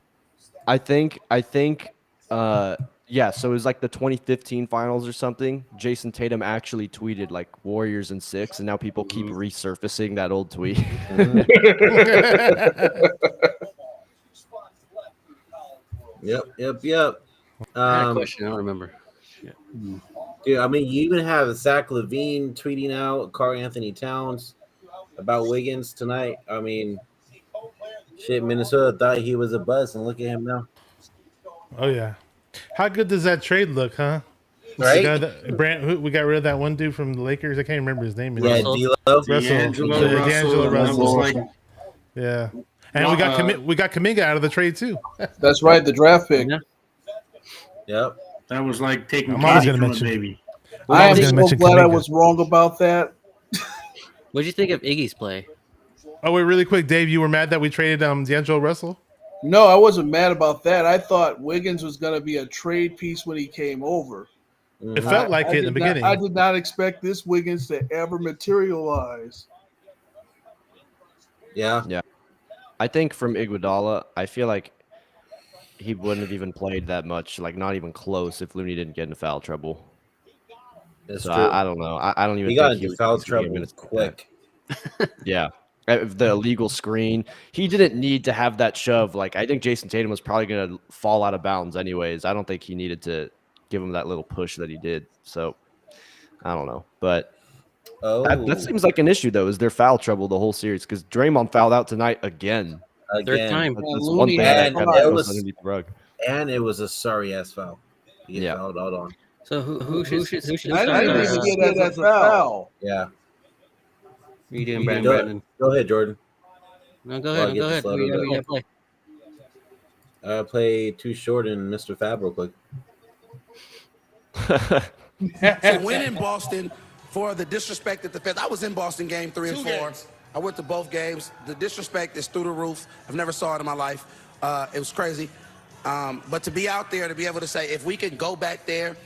I think, yeah, so it was like the 2015 finals or something. Jason Tatum actually tweeted like Warriors in 6, and now people keep resurfacing that old tweet. Yep. I had a question. I don't remember. Dude, I mean, you even have Zach LaVine tweeting out Karl Anthony Towns about Wiggins tonight. I mean, shit, Minnesota thought he was a buzz, and look at him now. Oh yeah, how good does that trade look, huh? Right? We got rid of that one dude from the Lakers. I can't remember his name. Yeah, D'Angelo Russell. Yeah, and we got Kuminga out of the trade too. That's right, the draft pick. Yep. That was like taking I'm always candy gonna from mention. a baby. I am so glad I was wrong about that. What did you think of Iggy's play? Oh wait, really quick, Dave, you were mad that we traded D'Angelo Russell? No, I wasn't mad about that. I thought Wiggins was going to be a trade piece when he came over. It felt like it in the beginning. I did not expect this Wiggins to ever materialize. Yeah. I think from Iguodala, I feel like he wouldn't have even played that much, like not even close, if Looney didn't get into foul trouble. That's so true. I don't know. I don't even he think got into foul trouble quick. Yeah. The illegal screen. He didn't need to have that shove. Like, I think Jason Tatum was probably going to fall out of bounds anyways. I don't think he needed to give him that little push that he did. So, I don't know. But that seems like an issue, though, is their foul trouble the whole series. Because Draymond fouled out tonight again. Third time. That's one thing that kind of goes underneath the rug. And it was a sorry-ass foul. Yeah. Fouled out on. So who should I didn't even see that as a foul. Yeah. What are you doing, Brandon? Go ahead, Jordan. No, go ahead. Go ahead. We got to play. Play Too Short and Mr. Fab real quick. So win in Boston for the disrespect at the fans. I was in Boston game 3 and 4. Games. I went to both games. The disrespect is through the roof. I've never saw it in my life. It was crazy. But to be out there, to be able to say, if we can go back there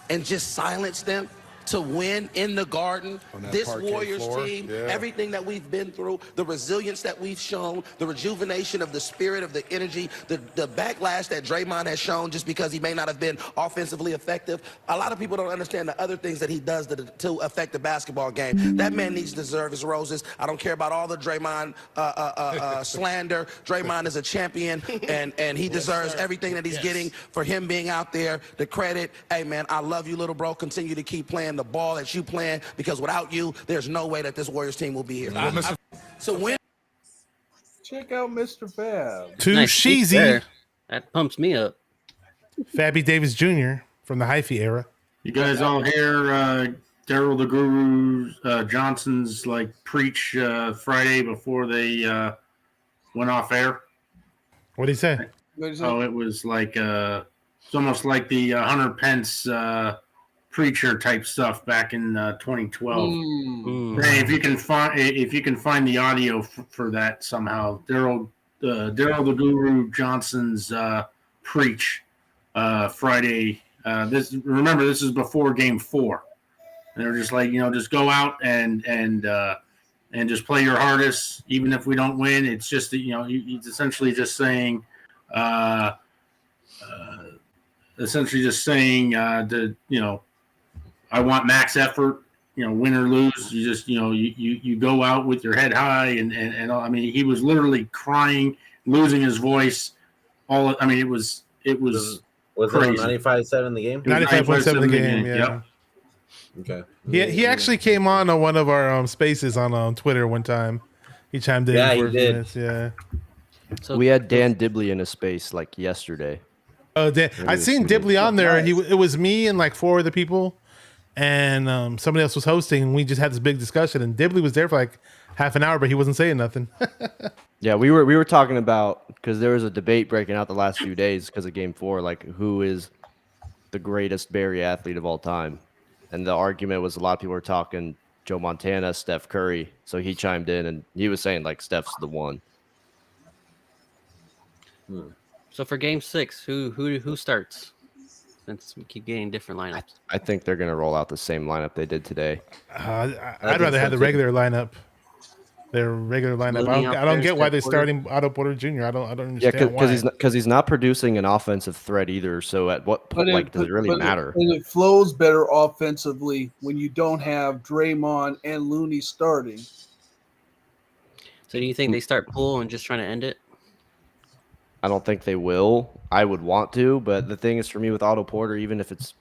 and just silence them, to win in the Garden, this Warriors team, everything that we've been through, the resilience that we've shown, the rejuvenation of the spirit, of the energy, the backlash that Draymond has shown just because he may not have been offensively effective. A lot of people don't understand the other things that he does to affect the basketball game. That man needs to deserve his roses. I don't care about all the Draymond slander. Draymond is a champion, and he deserves everything that he's getting for him being out there. The credit, hey man, I love you, little bro. Continue to keep playing the ball that you playing, because without you, there's no way that this Warriors team will be here. So when check out Mr. Fab. Too Nice cheesy. That pumps me up. Fabby Davis Jr. from the hyphy era. You guys all hear Daryl the Guru Johnson's like preach Friday before they went off air? What did he say? Oh, it was like it's almost like the Hunter Pence preacher type stuff back in 2012. Hey, if you can find the audio for that somehow, Daryl the Guru Johnson's preach Friday. This is before Game 4. And they're just like, just go out and just play your hardest, even if we don't win. It's just that he's essentially just saying, essentially just saying that I want max effort. Win or lose, you just you go out with your head high and I mean he was literally crying, losing his voice. I mean it was Was it crazy. on 95.7 the game? 95.7 the game. Yeah. Yep. Okay. He actually came on one of our spaces on Twitter one time. He chimed in Yeah, for he a few did. minutes. Yeah. So We had Dan Dibley in a space like yesterday. Oh, I seen Dibley on there. Nice. It was me and like 4 other people, and somebody else was hosting. And we just had this big discussion. And Dibley was there for like half an hour, but he wasn't saying nothing. Yeah, we were talking about, because there was a debate breaking out the last few days because of Game 4, like who is the greatest Barry athlete of all time, and the argument was a lot of people were talking Joe Montana, Steph Curry. So he chimed in and he was saying like Steph's the one. So for Game 6, who starts? Since we keep getting different lineups. I think they're gonna roll out the same lineup they did today. I'd rather have the regular lineup. Their regular lineup. I don't get why they're starting Otto Porter Jr. I don't understand why. Because he's not producing an offensive threat either. So at what point does it really matter? And it flows better offensively when you don't have Draymond and Looney starting. So do you think they start Poole and just trying to end it? I don't think they will. I would want to, but the thing is for me with Otto Porter, even if it's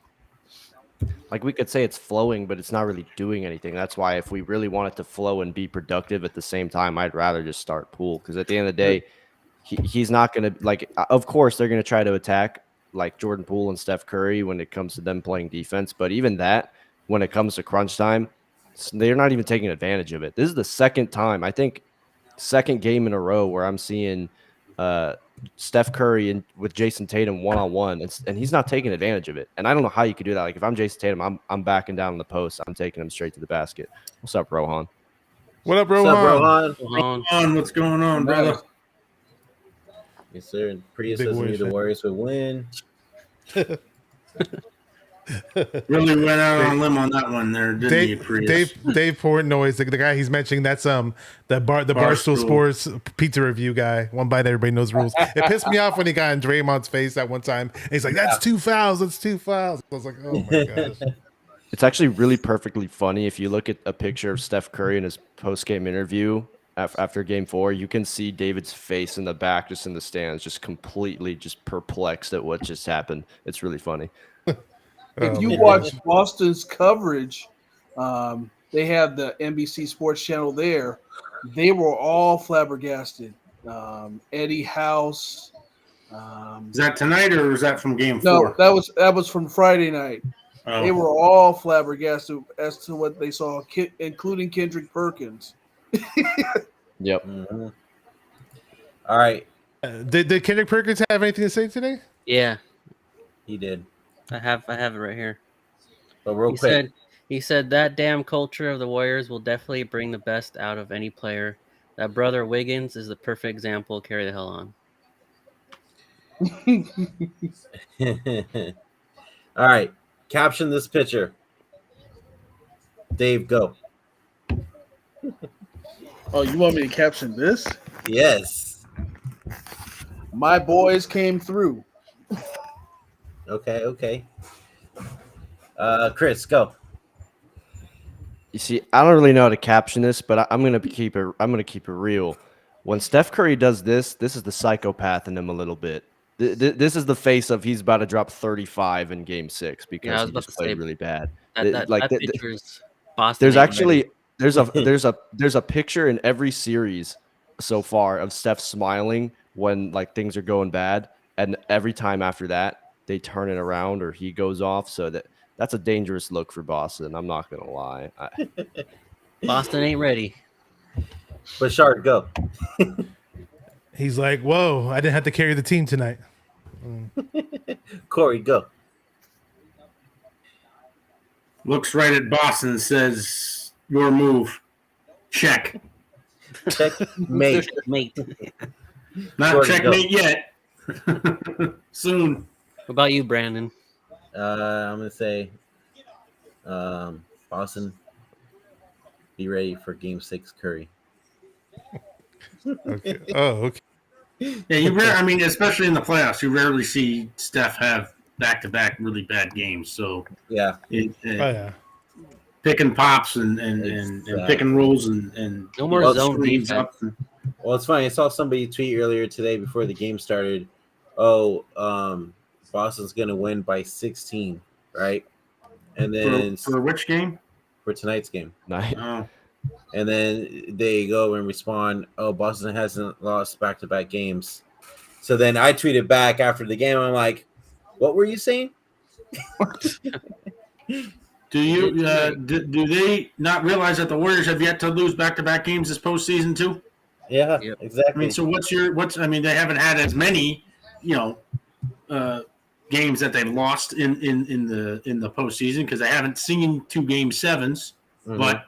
like we could say it's flowing, but it's not really doing anything. That's why if we really want it to flow and be productive at the same time, I'd rather just start Poole, because at the end of the day, he's not going to, like, of course they're going to try to attack like Jordan Poole and Steph Curry when it comes to them playing defense. But even that, when it comes to crunch time, they're not even taking advantage of it. This is the second time, I think, second game in a row where I'm seeing Steph Curry with Jason Tatum one-on-one, and he's not taking advantage of it. And I don't know how you could do that. Like if I'm Jason Tatum, I'm backing down in the post. I'm taking him straight to the basket. What's up, Rohan? What up, Rohan? Rohan, what's going on, brother? Yes, sir. Prius says the Warriors would win. Really went out on a limb on that one there, didn't he, Prius? Dave Portnoy, the guy he's mentioning, that's the Barstool Sports pizza review guy. One bite, everybody knows rules. It pissed me off when he got in Draymond's face that one time. And he's like, "That's 2 fouls. That's 2 fouls." I was like, "Oh my gosh." It's actually really perfectly funny. If you look at a picture of Steph Curry in his post-game interview after Game 4, you can see David's face in the back, just in the stands, just completely just perplexed at what just happened. It's really funny. If you watch Boston's coverage, they have the NBC Sports Channel there. They were all flabbergasted. Eddie House. Is that tonight or was that from Game 4? No, that was from Friday night. Oh. They were all flabbergasted as to what they saw, including Kendrick Perkins. Yep. Mm-hmm. All right. Did Kendrick Perkins have anything to say today? Yeah, he did. I have it right here. But real quick, he said that damn culture of the Warriors will definitely bring the best out of any player. That brother Wiggins is the perfect example. Carry the hell on. All right. Caption this picture. Dave, go. Oh, you want me to caption this? Yes. My boys came through. Okay. Chris, go. You see, I don't really know how to caption this, but I'm gonna keep it real. When Steph Curry does this is the psychopath in him a little bit. This is the face of he's about to drop 35 in Game 6 because he just played really bad. That picture is Boston. There's actually there's a picture in every series so far of Steph smiling when like things are going bad, and every time after that they turn it around or he goes off. So that's a dangerous look for Boston. I'm not gonna lie. Boston ain't ready. Bashar, go. He's like, "Whoa, I didn't have to carry the team tonight." Cory, go. Looks right at Boston and says, "Your move. Check." Checkmate. Not Jordan, checkmate yet. Soon. What about you, Brandon? I'm gonna say, Boston. Be ready for Game 6, Curry. Okay. Oh, okay. Yeah, I mean, especially in the playoffs, you rarely see Steph have back-to-back really bad games. So yeah, picking pops and pick and rolls and no more zone screens defense. up. Well, it's funny. I saw somebody tweet earlier today before the game started. Oh, Boston's gonna win by 16, right? And then for which game? For tonight's game. Night. Oh. And then they go and respond, "Oh, Boston hasn't lost back-to-back games." So then I tweeted back after the game. I'm like, "What were you saying?" Do you do they not realize that the Warriors have yet to lose back-to-back games this postseason too? Yeah, exactly. I mean, so I mean, they haven't had as many, games that they lost in the postseason because they haven't seen 2 Game 7s. Mhm. But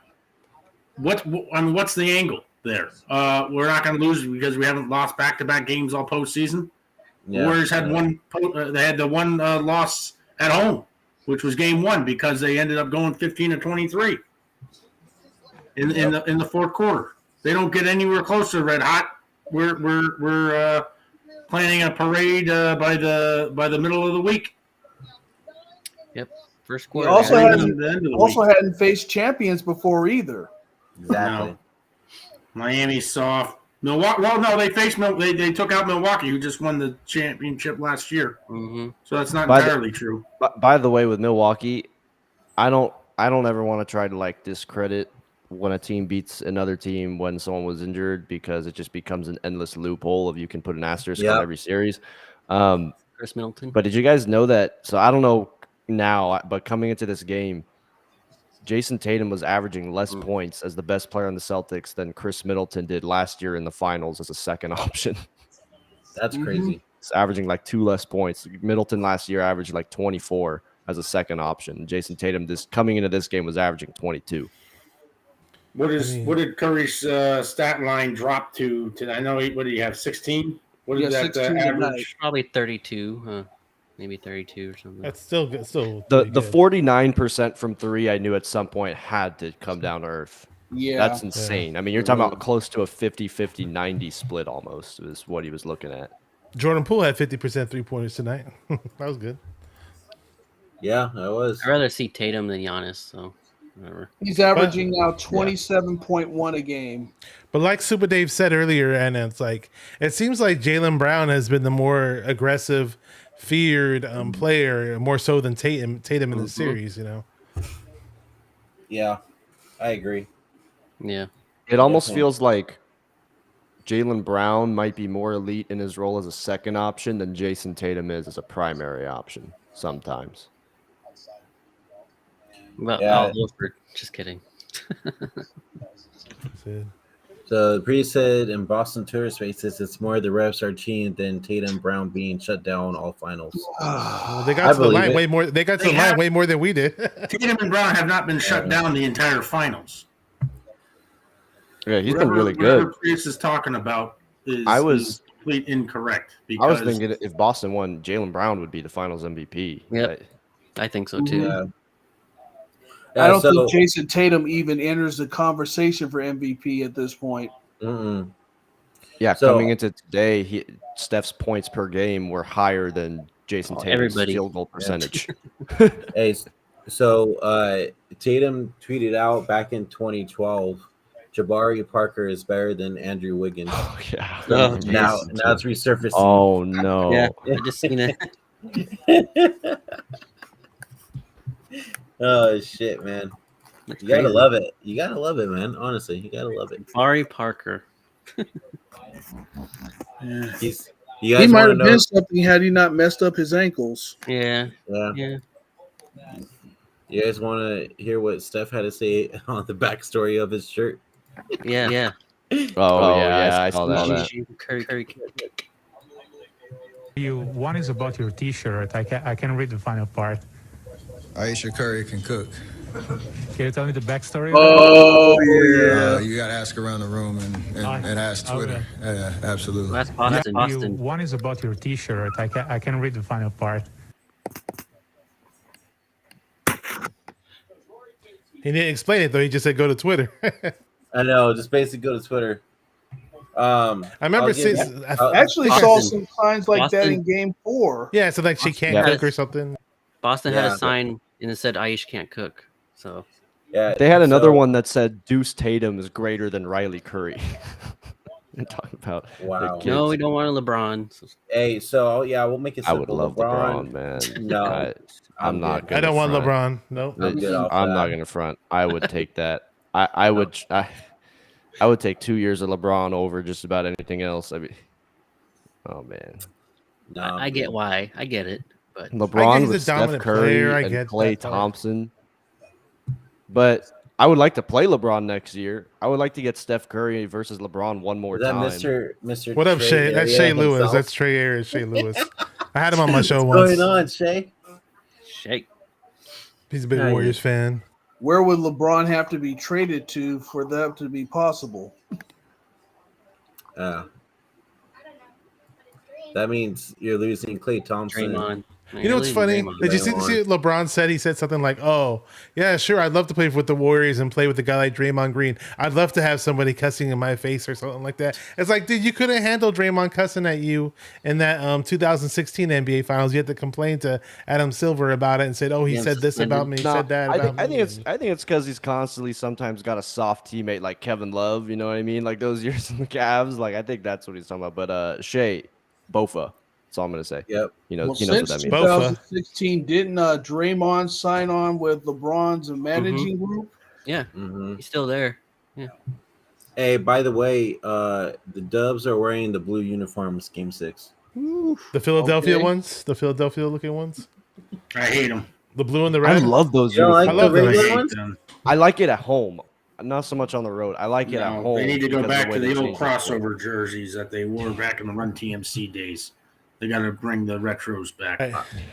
what's the angle there? We're not going to lose because we haven't lost back-to-back games all postseason. The Warriors had they had the one loss at home, which was Game 1 because they ended up going 15-23 in the fourth quarter. They don't get anywhere close to red hot. We're planning a parade by the middle of the week. Yep, first He quarter. also hadn't faced champions before either. Exactly. No. Miami's soft. Milwaukee. Well, no, they faced they took out Milwaukee, who just won the championship last year. Mm-hmm. So that's not entirely true. By the way, with Milwaukee, I don't ever want to try to discredit when a team beats another team when someone was injured because it just becomes an endless loophole of you can put an asterisk on every series. Chris Middleton. But did you guys know that? So I don't know now, but coming into this game, Jason Tatum was averaging less points as the best player on the Celtics than Chris Middleton did last year in the finals as a second option. That's crazy. It's averaging 2 less points. Middleton last year averaged 24 as a second option. Jason Tatum coming into this game was averaging 22. What did Curry's stat line drop to? I know what did he have? 16. What did that 16 average? Probably 32, maybe 32 or something. That's still good. Still The 49% from 3, I knew at some point had to come down to earth. Yeah, that's insane. I mean, you're talking about close to a 50-50-90 split almost is what he was looking at. Jordan Poole had 50% 3-pointers tonight. That was good. Yeah, that was. I'd rather see Tatum than Giannis, so whatever. He's averaging now 27.1 a game. But like Super Dave said earlier, and it seems like Jaylen Brown has been the more aggressive, feared player, more so than Tatum in the series, Yeah, I agree. Yeah. It almost feels like Jaylen Brown might be more elite in his role as a second option than Jason Tatum is as a primary option sometimes. Well, just kidding. So the priest said in Boston tourist spaces, it's more the refs are cheating than Tatum Brown being shut down all finals. Well, they got to the line way more. They got to the line way more than we did. Tatum and Brown have not been shut down the entire finals. Yeah, he's been really good. Whatever Priest is talking about is complete incorrect. I was thinking if Boston won, Jaylen Brown would be the Finals MVP. Yep, I think so too. I don't think Jason Tatum even enters the conversation for MVP at this point. Yeah, coming into today, Steph's points per game were higher than Jason Tatum's field goal percentage. Hey, so Tatum tweeted out back in 2012, Jabari Parker is better than Andrew Wiggins. Oh, yeah. So now it's resurfacing. Oh, no. Yeah, I just seen it. Oh shit, man! That's you gotta crazy. love it. You gotta love it, man. Honestly, you gotta love it. Ari Parker. He might have been something had he not messed up his ankles. Yeah. You guys want to hear what Steph had to say on the backstory of his shirt? Yeah. Oh yeah, I saw that. Curry. One is about your T-shirt. I can read the final part. Aisha Curry can cook. Can you tell me the backstory? Oh, yeah. You got to ask around the room and ask Twitter. Okay. Yeah, absolutely. That's Boston. One is about your T-shirt. I can read the final part. He didn't explain it, though. He just said go to Twitter. I know. Just basically go to Twitter. I remember I actually saw some signs like that in Game 4. Yeah, so like she can't cook or something. Boston had a sign and it said Aish can't cook. So yeah, They had another one that said Deuce Tatum is greater than Riley Curry. They're talking about wow. No, we don't want a LeBron. Hey, so yeah, we'll make it I simple. would love LeBron, man. No, I'm not good. gonna I don't want front. LeBron. No, I'm not gonna front. I would take that. I would take 2 years of LeBron over just about anything else. I mean, oh man. No, I get why. I get it. But LeBron with Steph Curry and Klay Thompson. But I would like to play LeBron next year. I would like to get Steph Curry versus LeBron one more Is that time. Mr. What up, Trey Shay? That's Area Shay Lewis. himself? That's Trey Ayers. Shay Lewis. I had him on my show What's once. going on, Shay? Shay. He's a big Nice. Warriors fan. Where would LeBron have to be traded to for that to be possible? That means you're losing Klay Thompson. Draymond. You know what's funny? Did you see what LeBron said? He said something like, "Oh, yeah, sure, I'd love to play with the Warriors and play with a guy like Draymond Green. I'd love to have somebody cussing in my face or something like that." It's like, dude, you couldn't handle Draymond cussing at you in that 2016 NBA Finals. You had to complain to Adam Silver about it and said, "Oh, he said this about me. He said that about me." I think it's because he's constantly sometimes got a soft teammate like Kevin Love. You know what I mean? Like those years in the Cavs. Like I think that's what he's talking about. But Shea, Bofa. That's all I'm gonna say. Yep. He knows Well, what that since means. 2016, didn't Draymond sign on with LeBron's managing group? Yeah, he's still there. Yeah. Hey, by the way, the Dubs are wearing the blue uniforms. Game 6. The Philadelphia ones, the Philadelphia looking ones. I hate them. The blue and the I red. love those You don't uniforms. like I love the those. regular ones? I like it at home, not so much on the road. I like it at No, home. they need to go because of back way to they the old changed it. crossover jerseys that they wore back in the Run TMC days. They got to bring the retros back.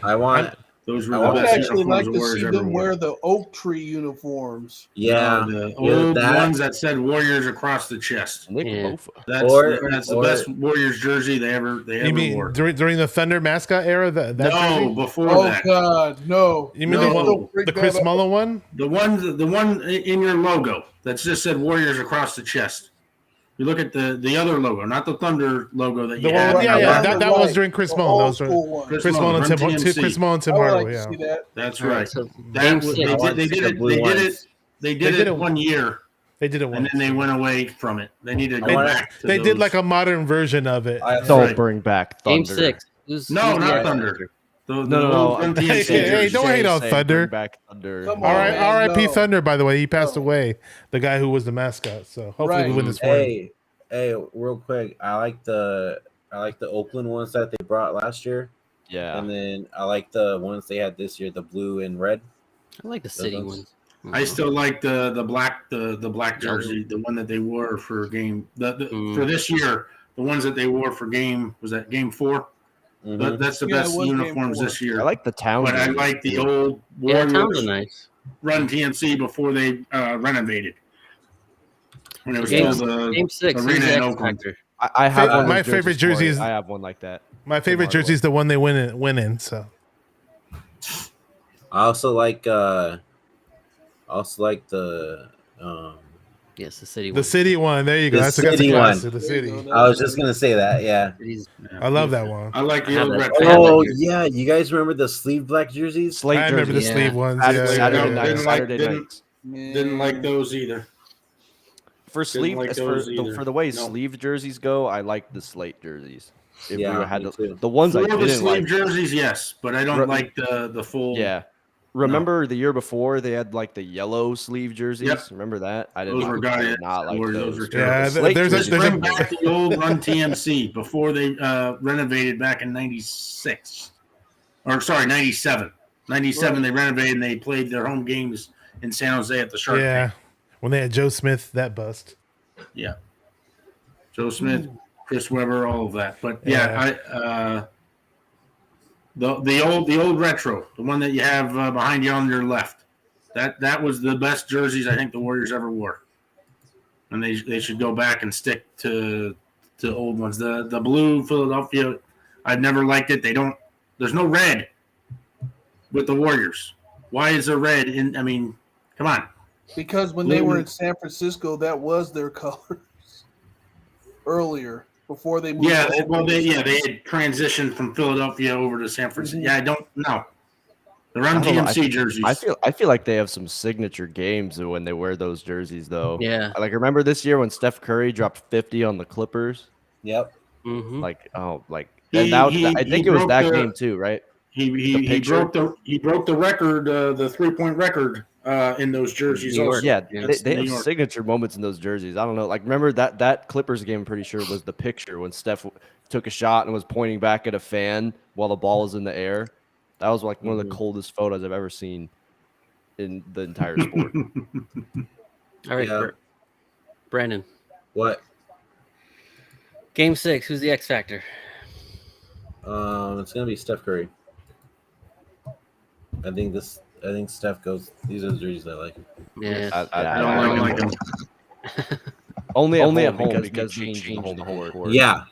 I want. Those were I the would best actually uniforms like the to Warriors see ever them wore. wear the oak tree uniforms. Yeah, the yeah, old that- ones that said Warriors across the chest. Yeah. That's Or- that's the or- best Warriors jersey they ever You mean wore. during the Thunder mascot era? That No, jersey? before Oh that. God, no! You mean No. the one, the Chris that up. Mullin one? The one in your logo that just said Warriors across the chest. You look at the other logo, not the Thunder logo that you The had. one, yeah, yeah, that was during Chris The Mullin. That old was during school one. Chris Mullin and Run Tim TMC. Chris Mullin and Tim I would Hardaway. like to Yeah. see that. That's All right, right. so That game was- six. they I want did the it. blue They did ones. it. They They did did it it- 1 year, They did it and once. then they went away from it. They need to I go want- back. To They did those. like a modern version of it. I- Don't Right. bring back Thunder. Game 6. Who's No, the not other Thunder. actor? The No. old Run Hey, TMC hey, jerseys. don't hate on Say, Thunder. Bring back Thunder. Come All on, right, man, R.I.P. no. Thunder. By the way, he passed No. away. The guy who was the mascot. So hopefully Right. we win this for him. Hey, real quick. I like the Oakland ones that they brought last year, Yeah. and then I like the ones they had this year, the blue and red. I like the city ones. ones. I still like the black jersey, the one that they wore for game for this year. The ones that they wore for game was that game 4. Mhm. That's the Yeah, it best was game uniforms 4. this year. I like the town. But I jerseys. like the old Yeah, towns are Warriors nice. Run TMC before they renovated. When it was Game, still the game 6. Who's arena the in X Oakland. Factor? I have one of my those favorite jerseys, jersey is- Cory. I have one like that. My favorite Hardaway. jersey is the one they win in. So I also like the Yes, the city one. the city one. There you go. The That's a city classic. one. The city. I was just gonna say that. Yeah. I love that one. I like the I old have red. that. Oh yeah, you guys remember the sleeve black jerseys? Slate I remember the jerseys. sleeve ones. Saturday, Yeah, Saturday yeah, night, yeah. Saturday Didn't- nights. Didn't like those either. For sleeve, like as for those either. for the way No. sleeve jerseys go, I like the slate jerseys. If Yeah, we had me to, too. the ones I For the didn't sleeve like, jerseys, yes, but I don't Re- like the full. yeah. Remember the year before they had like the yellow sleeve jerseys? Yep. Remember that? I Those were I goddamn- did not like those those. were Yeah, terrible. Slate there's jerseys a Bring were back great. the old Run TMC before they renovated back in '96, or sorry, '97. '97 they renovated and they played their home games in San Jose at the Shark Yeah, Tank. when they had Joe Smith, that bust. Yeah, Joe Smith, Chris Webber, all of that. But yeah, Yeah. the old retro, the one that you have behind you on your left, that was the best jerseys I think the Warriors ever wore, and they should go back and stick to old ones. The blue Philadelphia, I've never liked it. There's no red with the Warriors. Why is there red in? I mean, come on. Because when they were in San Francisco, that was their colors. earlier before they moved. Yeah, they had transitioned from Philadelphia over to San Francisco. Yeah, I don't know. The Run DMC jerseys. I feel like they have some signature games when they wear those jerseys, though. Yeah. Like remember this year when Steph Curry dropped 50 on the Clippers? Yep. Mm-hmm. I think it was that game too, right? He broke the record, the 3-point record in those jerseys. Also. Yeah, they have signature moments in those jerseys. I don't know. Like remember that Clippers game? I'm pretty sure was the picture when Steph took a shot and was pointing back at a fan while the ball was in the air. That was like one of the coldest photos I've ever seen in the entire sport. All right, Brandon. What? Game 6. Who's the X factor? It's gonna be Steph Curry. I think Steph goes. These are the jerseys I like. Yeah, I don't like him. Only at home because changing the whole court. Yeah.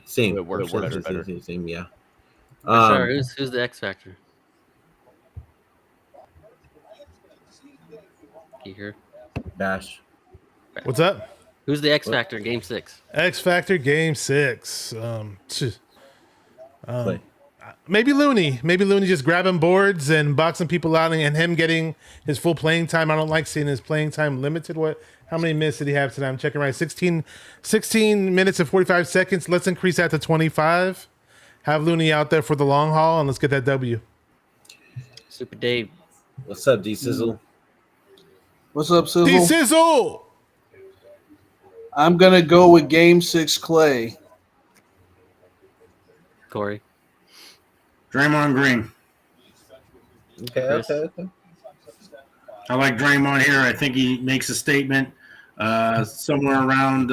Same. It works better. Same. Yeah. Bashar, who's the X factor? You hear? Bash. What's up? Who's the X factor in Game 6? X factor Game 6. Maybe Looney. Maybe Looney just grabbing boards and boxing people out and him getting his full playing time. I don't like seeing his playing time limited. How many minutes did he have tonight? I'm checking right. 16 minutes and 45 seconds. Let's increase that to 25. Have Looney out there for the long haul, and let's get that W. Super Dave. What's up, D-Sizzle? What's up, Sizzle? D-Sizzle! I'm going to go with Game 6 Clay. Cory. Draymond Green. Okay. I like Draymond here. I think he makes a statement somewhere around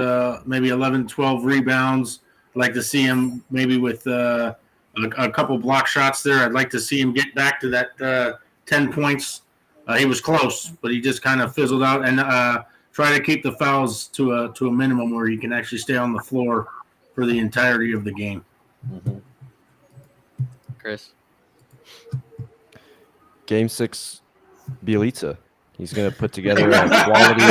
maybe 11, 12 rebounds. I'd like to see him maybe with a couple block shots there. I'd like to see him get back to that 10 points. He was close, but he just kind of fizzled out. And try to keep the fouls to a minimum where he can actually stay on the floor for the entirety of the game. Mm-hmm. Chris. Game 6, Bielitsa. He's going to put together a quality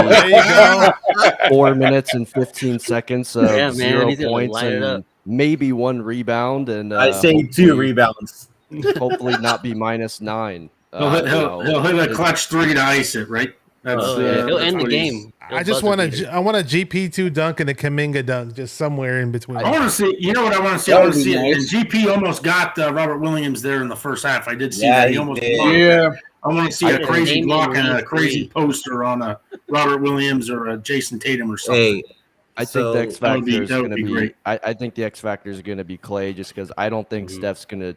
4 minutes and 15 seconds of 0 points and maybe 1 rebound. And I say 2 rebounds. Hopefully not be -9. He'll hit a clutch 3 to ice it, right? He'll end the game. I want a GP2 dunk and a Kuminga dunk, just somewhere in between. I want to see. You know what I want to see? I want to see it. And GP almost got Robert Williams there in the first half. I did see that. He almost blocked. Yeah. I want to see a crazy block and a crazy poster on a Robert Williams or a Jason Tatum or something. I think the X factor is going to be. I think the X factor is going to be Clay, just because I don't think Steph's going to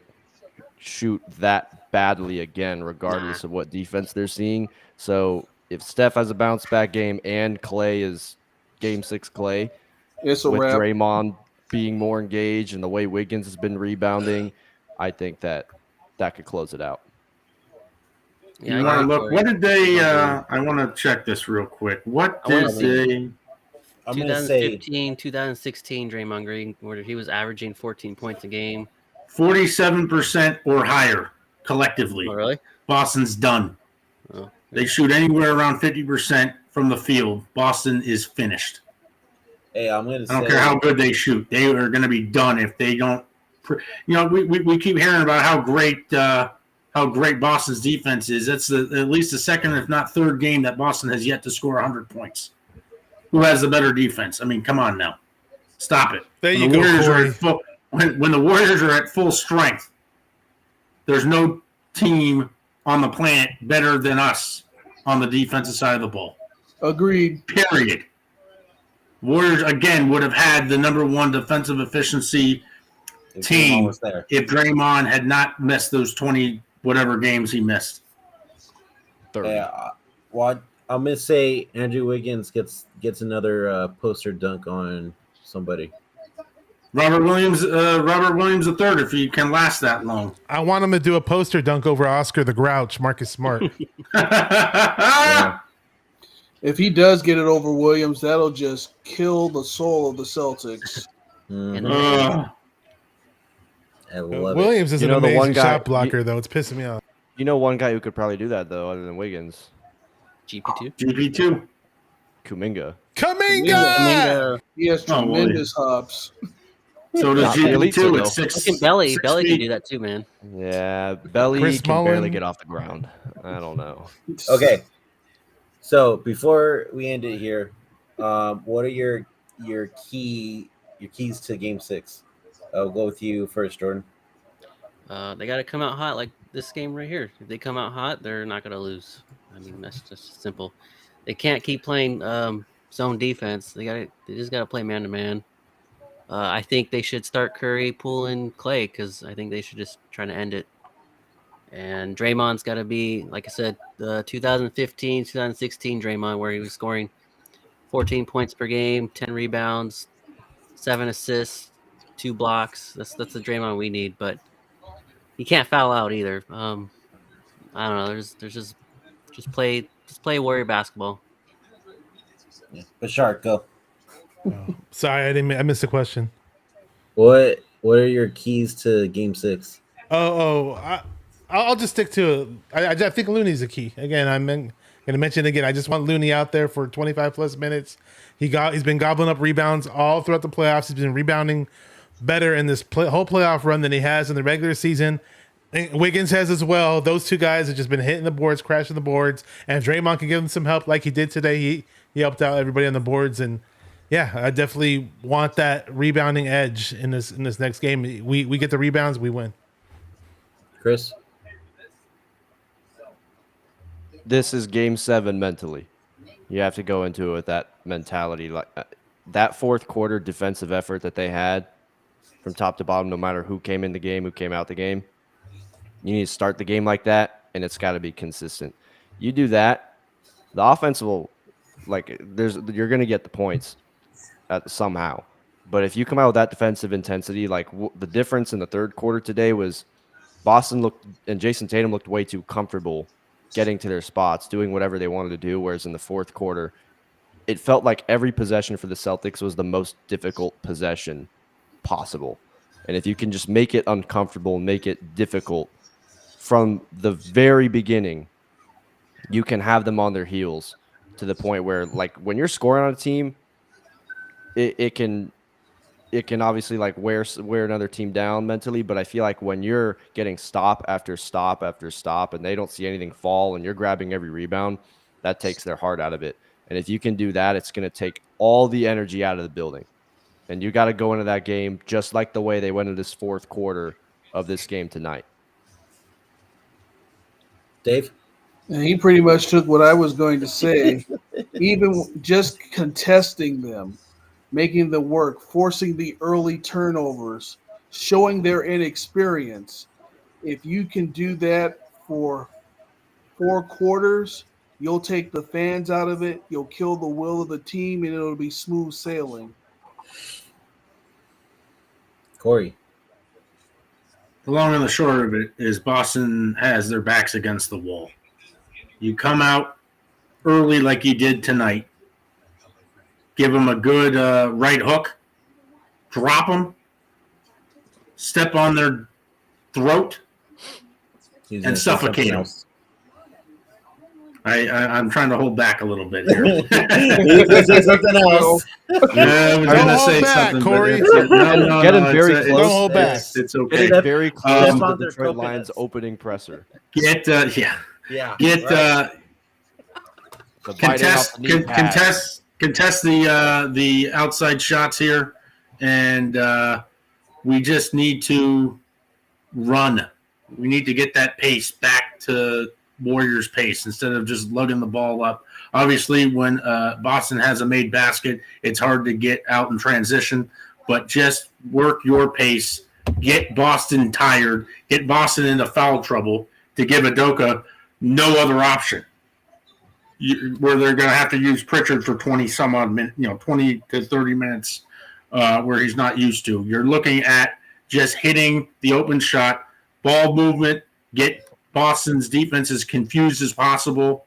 shoot that badly again, regardless of what defense they're seeing. So if Steph has a bounce back game and Clay is Game 6 Clay, it's a with wrap. Draymond being more engaged and the way Wiggins has been rebounding, I think that could close it out. Yeah, you want to look? What did they? I want to check this real quick. What did they? 2015, 2016, Draymond Green, where he was averaging 14 points a game. 47% or higher collectively. Oh, really? Boston's done. Oh. They shoot anywhere around 50% from the field. Boston is finished. Hey, I don't care how good they shoot. They are going to be done if they don't. You know, we keep hearing about how great Boston's defense is. That's at least the second, if not third, game that Boston has yet to score 100 points. Who has the better defense? I mean, come on now, stop it. There you go, Cory. When the Warriors are at full strength, there's no team on the planet better than us on the defensive side of the ball. Agreed. Period. Warriors, again, would have had the #1 defensive efficiency team if Draymond had not missed those 20 whatever games he missed. Well, I'm going to say Andrew Wiggins gets another poster dunk on somebody. Robert Williams III, if he can last that long. I want him to do a poster dunk over Oscar the Grouch, Marcus Smart. Yeah. If he does get it over Williams, that'll just kill the soul of the Celtics. I love Williams is an the amazing one guy, shot blocker, though. It's pissing me off. You know one guy who could probably do that, though, other than Wiggins? GP2? GP2. Kuminga. Kaminga! He has tremendous hops. So does Not the elite GP2 though. at 6 Look at Belly. 6 Belly can feet. do that too, man. Yeah, Belly Chris can barely Mullin. get off the ground. I don't know. Okay. So before we end it here, what are your keys to Game 6? I'll go with you first, Jordan. They got to come out hot like this game right here. If they come out hot, they're not going to lose. I mean, that's just simple. They can't keep playing zone defense. They just got to play man to man. I think they should start Curry, Poole, and Clay because I think they should just try to end it. And Draymond's got to be, like I said, the 2015, 2016 Draymond, where he was scoring 14 points per game, 10 rebounds, 7 assists, 2 blocks. That's the Draymond we need, but he can't foul out either. I don't know. There's just play Warrior basketball. Bashar, go. Sorry, I missed the question. What are your keys to Game 6? I'll just stick to it. I think Looney's the key. Again, I'm going to mention it again. I just want Looney out there for 25 plus minutes. He's been gobbling up rebounds all throughout the playoffs. He's been rebounding better in this whole playoff run than he has in the regular season. Wiggins has as well. Those two guys have just been hitting the boards, crashing the boards. And if Draymond can give them some help like he did today, he helped out everybody on the boards. And yeah, I definitely want that rebounding edge in this next game. We get the rebounds, we win. Chris? This is Game 7 mentally. You have to go into it with that mentality. Like that fourth quarter defensive effort that they had from top to bottom, no matter who came in the game, who came out the game. You need to start the game like that, and it's got to be consistent. You do that, the offense will, you're going to get the points somehow. But if you come out with that defensive intensity, the difference in the third quarter today was Boston and Jason Tatum looked way too comfortable getting to their spots, doing whatever they wanted to do, whereas in the fourth quarter, it felt like every possession for the Celtics was the most difficult possession possible. And if you can just make it uncomfortable, make it difficult from the very beginning, you can have them on their heels to the point where, when you're scoring on a team, it can obviously wear another team down mentally. But I feel like when you're getting stop after stop after stop and they don't see anything fall and you're grabbing every rebound, that takes their heart out of it. And if you can do that, it's going to take all the energy out of the building. And you got to go into that game just like the way they went into this fourth quarter of this game tonight. Dave? And he pretty much took what I was going to say. Even just contesting them, making them work, forcing the early turnovers, showing their inexperience. If you can do that for 4 quarters, you'll take the fans out of it, you'll kill the will of the team, and it'll be smooth sailing. Cory? The long and the short of it is Boston has their backs against the wall. You come out early like you did tonight, give them a good right hook, drop them, step on their throat, and suffocate them. I'm trying to hold back a little bit here. He's going to say something else. Yeah, I was going to say back, something. Corey. Get him very close. Don't hold back. It's okay. Get very close to the Detroit Lions opening presser. Contest the outside shots here, and we just need to run. We need to get that pace back to Warriors pace instead of just lugging the ball up. Obviously, when Boston has a made basket, it's hard to get out in transition, but just work your pace, get Boston tired, get Boston into foul trouble to give Udoka no other option. Where they're going to have to use Pritchard for 20 some odd minutes, 20 to 30 minutes where he's not used to. You're looking at just hitting the open shot, ball movement, get Boston's defense as confused as possible,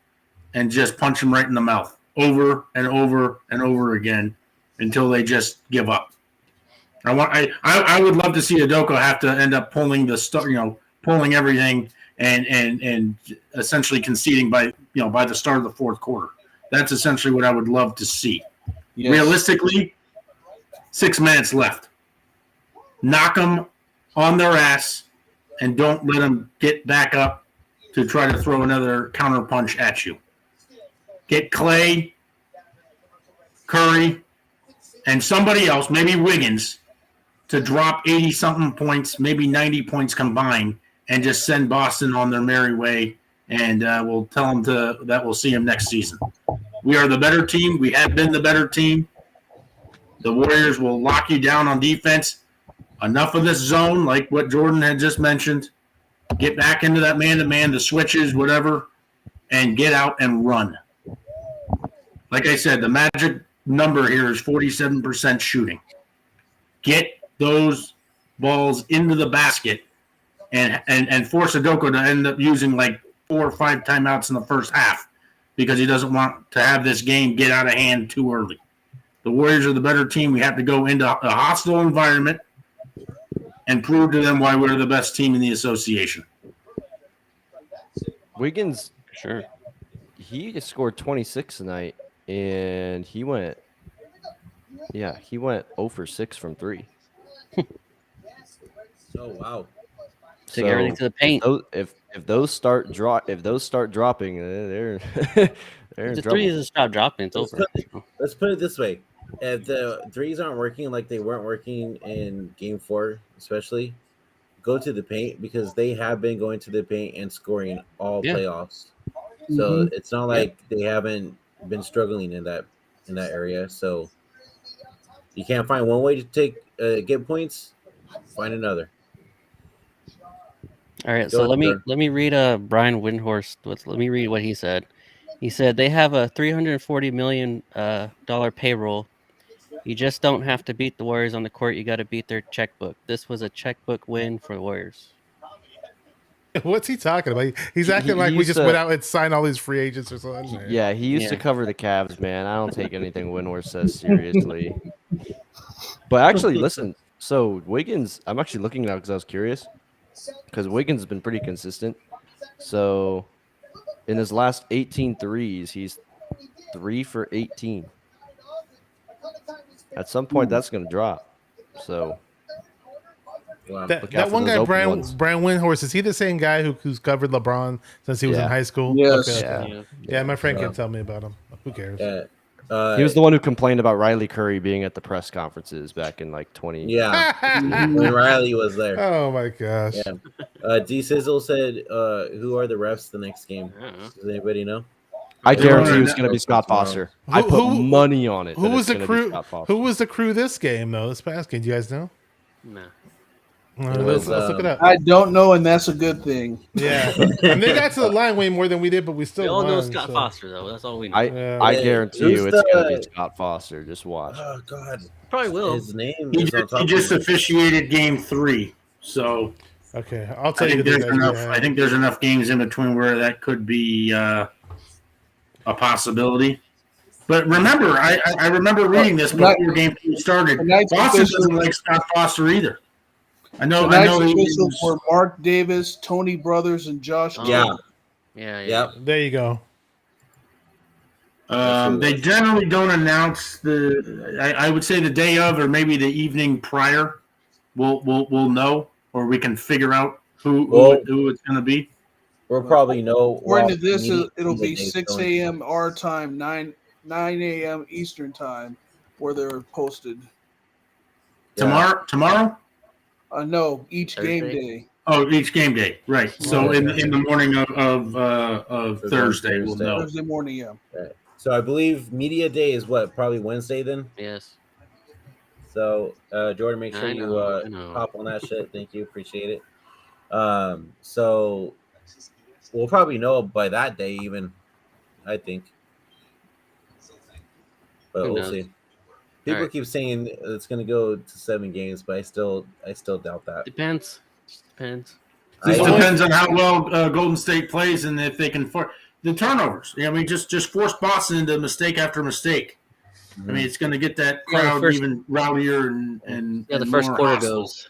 and just punch them right in the mouth over and over and over again until they just give up. I would love to see Udoka have to end up pulling pulling everything and essentially conceding by the start of the fourth quarter. That's essentially what I would love to see. Yes. Realistically, 6 minutes left. Knock them on their ass and don't let them get back up to try to throw another counter punch at you. Get Clay, Curry, and somebody else, maybe Wiggins, to drop 80-something points, maybe 90 points combined, and just send Boston on their merry way, and we'll tell them that we'll see them next season. We are the better team. We have been the better team. The Warriors will lock you down on defense. Enough of this zone, like what Jordan had just mentioned. Get back into that man-to-man, the switches, whatever, and get out and run. Like I said, the magic number here is 47% shooting. Get those balls into the basket and force Udoka to end up using like 4 or 5 timeouts in the first half because he doesn't want to have this game get out of hand too early. The Warriors are the better team. We have to go into a hostile environment and prove to them why we're the best team in the association. Wiggins, sure, he just scored 26 tonight, and he went 0 for 6 from 3. Oh wow! Take everything to the paint. If those start dropping, they're in The trouble. three doesn't stop dropping. It's over. Let's put it this way: if the threes aren't working like they weren't working in Game 4, especially, go to the paint because they have been going to the paint and scoring all playoffs. So it's not like they haven't been struggling in that area. So you can't find one way to get points. Find another. All right, so let me read Brian Windhorst. Let me read what he said. He said they have a $340 million dollar payroll. You just don't have to beat the Warriors on the court. You got to beat their checkbook. This was a checkbook win for the Warriors. What's he talking about? He's acting like we just went out and signed all these free agents or something. Yeah, he used to cover the Cavs, man. I don't take anything Windhorst says seriously. But actually, listen. So Wiggins, I'm actually looking now because I was curious. Because Wiggins has been pretty consistent. So in his last 18 threes, he's 3 for 18. At some point, that's going to drop. So that one guy, Brian Windhorst, is he the same guy who's covered LeBron since he was in high school? Yes. Okay. Yeah, my friend can tell me about him. Who cares? He was the one who complained about Riley Curry being at the press conferences back in like 20. Yeah, when Riley was there. Oh my gosh. Yeah. D Sizzle said, "Who are the refs the next game? Does anybody know?" I guarantee it's going to be Scott Foster. I put money on it. Who was the crew? Who was the crew this game though? This past game, do you guys know? No. Let's look it up. I don't know, and that's a good thing. Yeah, and they got to the line way more than we did, but we still. We all know won, Scott Foster though. That's all we know. I guarantee you it's going to be Scott Foster. Just watch. Oh God, probably will. His name. He just officiated Game 3, so okay, I'll tell you. There's enough. I think there's enough games in between where that could be a possibility. But remember, I remember reading this before Game 3 started. Boston doesn't like Scott Foster either. I know. Officials were Mark Davis, Tony Brothers, and Josh. Yeah. There you go. They generally don't announce I would say the day of or maybe the evening prior. We'll know, or we can figure out who it's going to be. We'll probably know. According to this, it'll be 6 a.m. our time, 9 a.m. Eastern time, where they're posted. Tomorrow? No, each game day. Oh, each game day, right? So in the morning of Thursday, we'll know. Thursday morning, yeah. Right. So I believe media day is what? Probably Wednesday then. Yes. So Jordan, make sure you hop on that shit. Thank you, appreciate it. So we'll probably know by that day, even. I think, but we'll see. People keep saying it's going to go to 7 games, but I still doubt that. Depends. Just depends on how well Golden State plays and if they can the turnovers. I mean, just force Boston into mistake after mistake. Mm-hmm. I mean, it's going to get that crowd even rowdier and the first more quarter hostile. goes.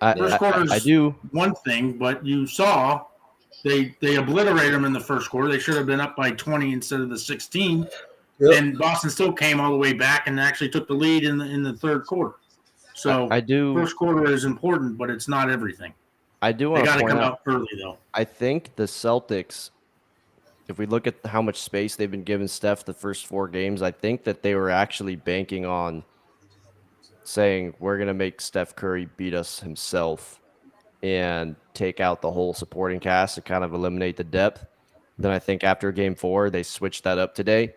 First quarter's I do one thing, but you saw they obliterate them in the first quarter. They should have been up by 20 instead of the 16. and Boston still came all the way back and actually took the lead in the third quarter. So I do. First quarter is important, but it's not everything. I do They want got to to point come out out early though. I think the Celtics, if we look at how much space they've been giving Steph the first 4 games, I think that they were actually banking on saying we're going to make Steph Curry beat us himself and take out the whole supporting cast to kind of eliminate the depth. Then I think after game 4, they switched that up today.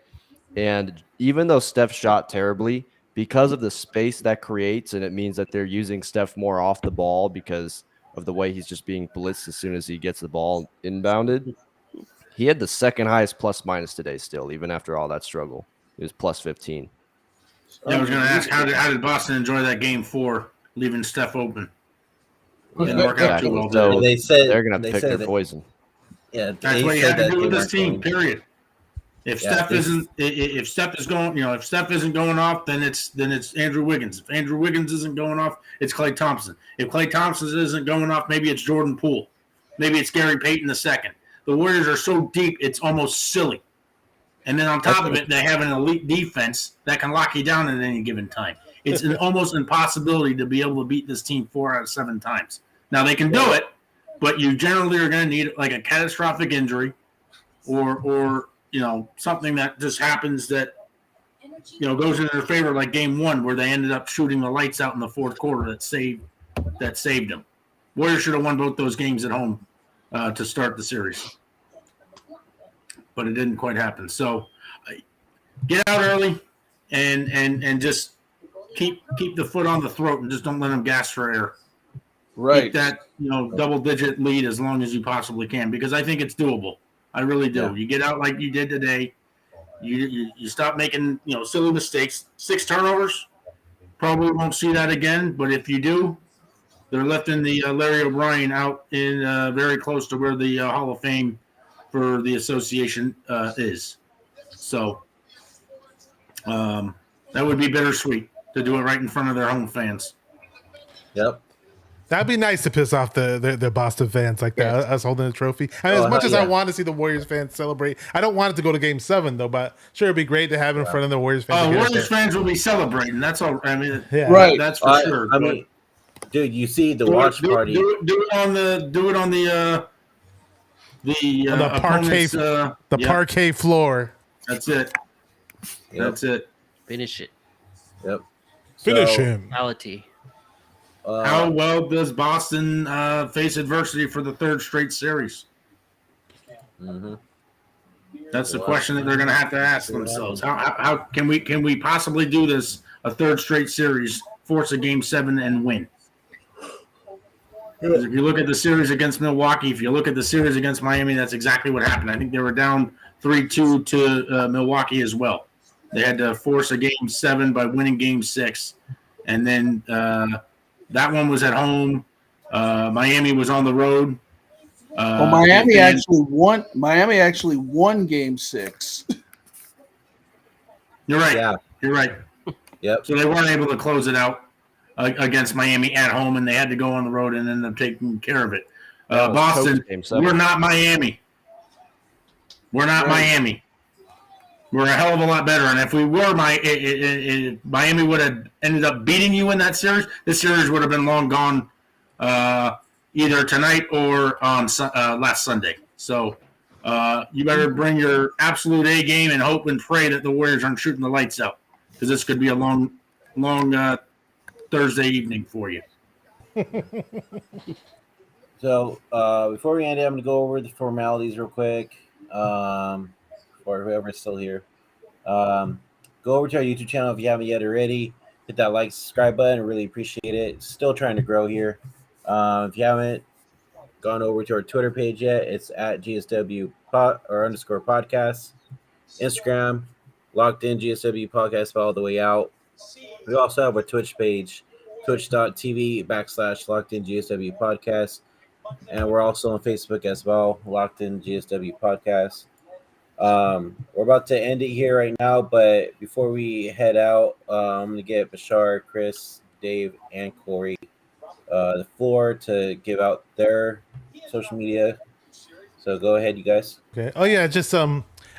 And even though Steph shot terribly, because of the space that creates, and it means that they're using Steph more off the ball because of the way he's just being blitzed as soon as he gets the ball inbounded. He had the second highest plus minus today still, even after all that struggle. It was plus 15. Yeah, I was going to ask, how did Boston enjoy that game 4, leaving Steph open? Didn't work out too well. So they said they're going to pick their that, poison. Yeah, that's what you have to do with this team. Period. If Steph isn't going off, then it's Andrew Wiggins. If Andrew Wiggins isn't going off, it's Klay Thompson. If Klay Thompson isn't going off, maybe it's Jordan Poole. Maybe it's Gary Payton II. The Warriors are so deep, it's almost silly. And then on top of it, they have an elite defense that can lock you down at any given time. It's an almost impossibility to be able to beat this team 4 out of 7 times. Now, they can do it, but you generally are going to need like a catastrophic injury or something that just happens that, goes in their favor, like game 1 where they ended up shooting the lights out in the fourth quarter that saved them. Warriors should have won both those games at home to start the series. But it didn't quite happen. So get out early and just keep the foot on the throat and just don't let them gas for air. Right. Keep that double-digit lead as long as you possibly can, because I think it's doable. I really do. Yeah. You get out like you did today. You stop making silly mistakes. 6 turnovers. Probably won't see that again. But if you do, they're lifting the Larry O'Brien out in very close to where the Hall of Fame for the association is. So that would be bittersweet to do it right in front of their home fans. Yep. That'd be nice to piss off the Boston fans like that, us holding the trophy. And as much as I want to see the Warriors fans celebrate, I don't want it to go to Game 7 though. But sure, it'd be great to have it in front of the Warriors fans. Warriors fans will be celebrating. That's all. I mean, right? That's for sure. I mean, dude, you see the watch party. Do it on the parquet floor. That's it. Yep. That's it. Finish it. Yep. Finish him. Reality. How well does Boston face adversity for the 3rd straight series? Mm-hmm. That's the question that they're going to have to ask themselves. How can we possibly do this a 3rd straight series, force a Game 7 and win? Because if you look at the series against Milwaukee, if you look at the series against Miami, that's exactly what happened. I think they were down 3-2 to Milwaukee as well. They had to force a Game 7 by winning Game 6, and then that one was at home. Miami was on the road. Miami actually won. Miami actually won Game 6. You're right. Yeah. You're right. Yep. So they weren't able to close it out against Miami at home, and they had to go on the road and end up taking care of it. Boston, we're not Miami. We're not Miami. We're a hell of a lot better. And if we were Miami would have ended up beating you in that series, this series would have been long gone either tonight or on last Sunday. So you better bring your absolute A game and hope and pray that the Warriors aren't shooting the lights out, because this could be a long Thursday evening for you. So before we end it, I'm going to go over the formalities real quick. For whoever's still here, go over to our YouTube channel if you haven't yet already. Hit that like, subscribe button. Really appreciate it. Still trying to grow here. If you haven't gone over to our Twitter page yet, it's at GSW _podcast. Instagram, locked in GSW podcast all the way out. We also have our Twitch page, twitch.tv/locked in GSW podcast. And we're also on Facebook as well, locked in GSW podcast. We're about to end it here right now, but before we head out, I'm going to get Bashar, Chris, Dave, and Cory the floor to give out their social media. So go ahead, you guys. Okay. Oh yeah, just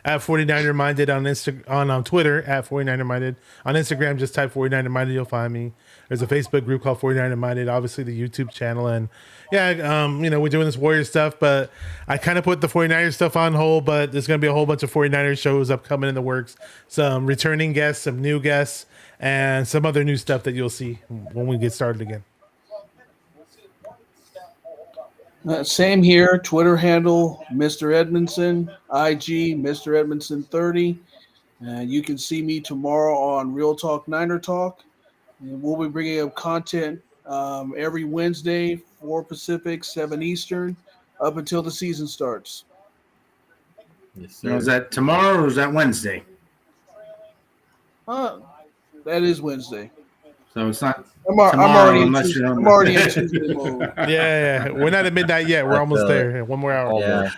at 49er Minded on Twitter at 49er Minded. On Instagram, just type 49er Minded, you'll find me. There's a Facebook group called 49er Minded, obviously the YouTube channel, and we're doing this Warrior stuff, but I kind of put the 49er stuff on hold, but there's going to be a whole bunch of 49er shows upcoming in the works, some returning guests, some new guests, and some other new stuff that you'll see when we get started again. Same here. Twitter handle, Mr. Edmondson. IG, Mr. Edmondson 30. You can see me tomorrow on Real Talk Niner Talk. And we'll be bringing up content every Wednesday, 4 Pacific, 7 Eastern, up until the season starts. Yes, Now, is that tomorrow or is that Wednesday? That is Wednesday. So it's not I'm already in Tuesday mode. Yeah. We're not at midnight yet. We're almost there. One more hour.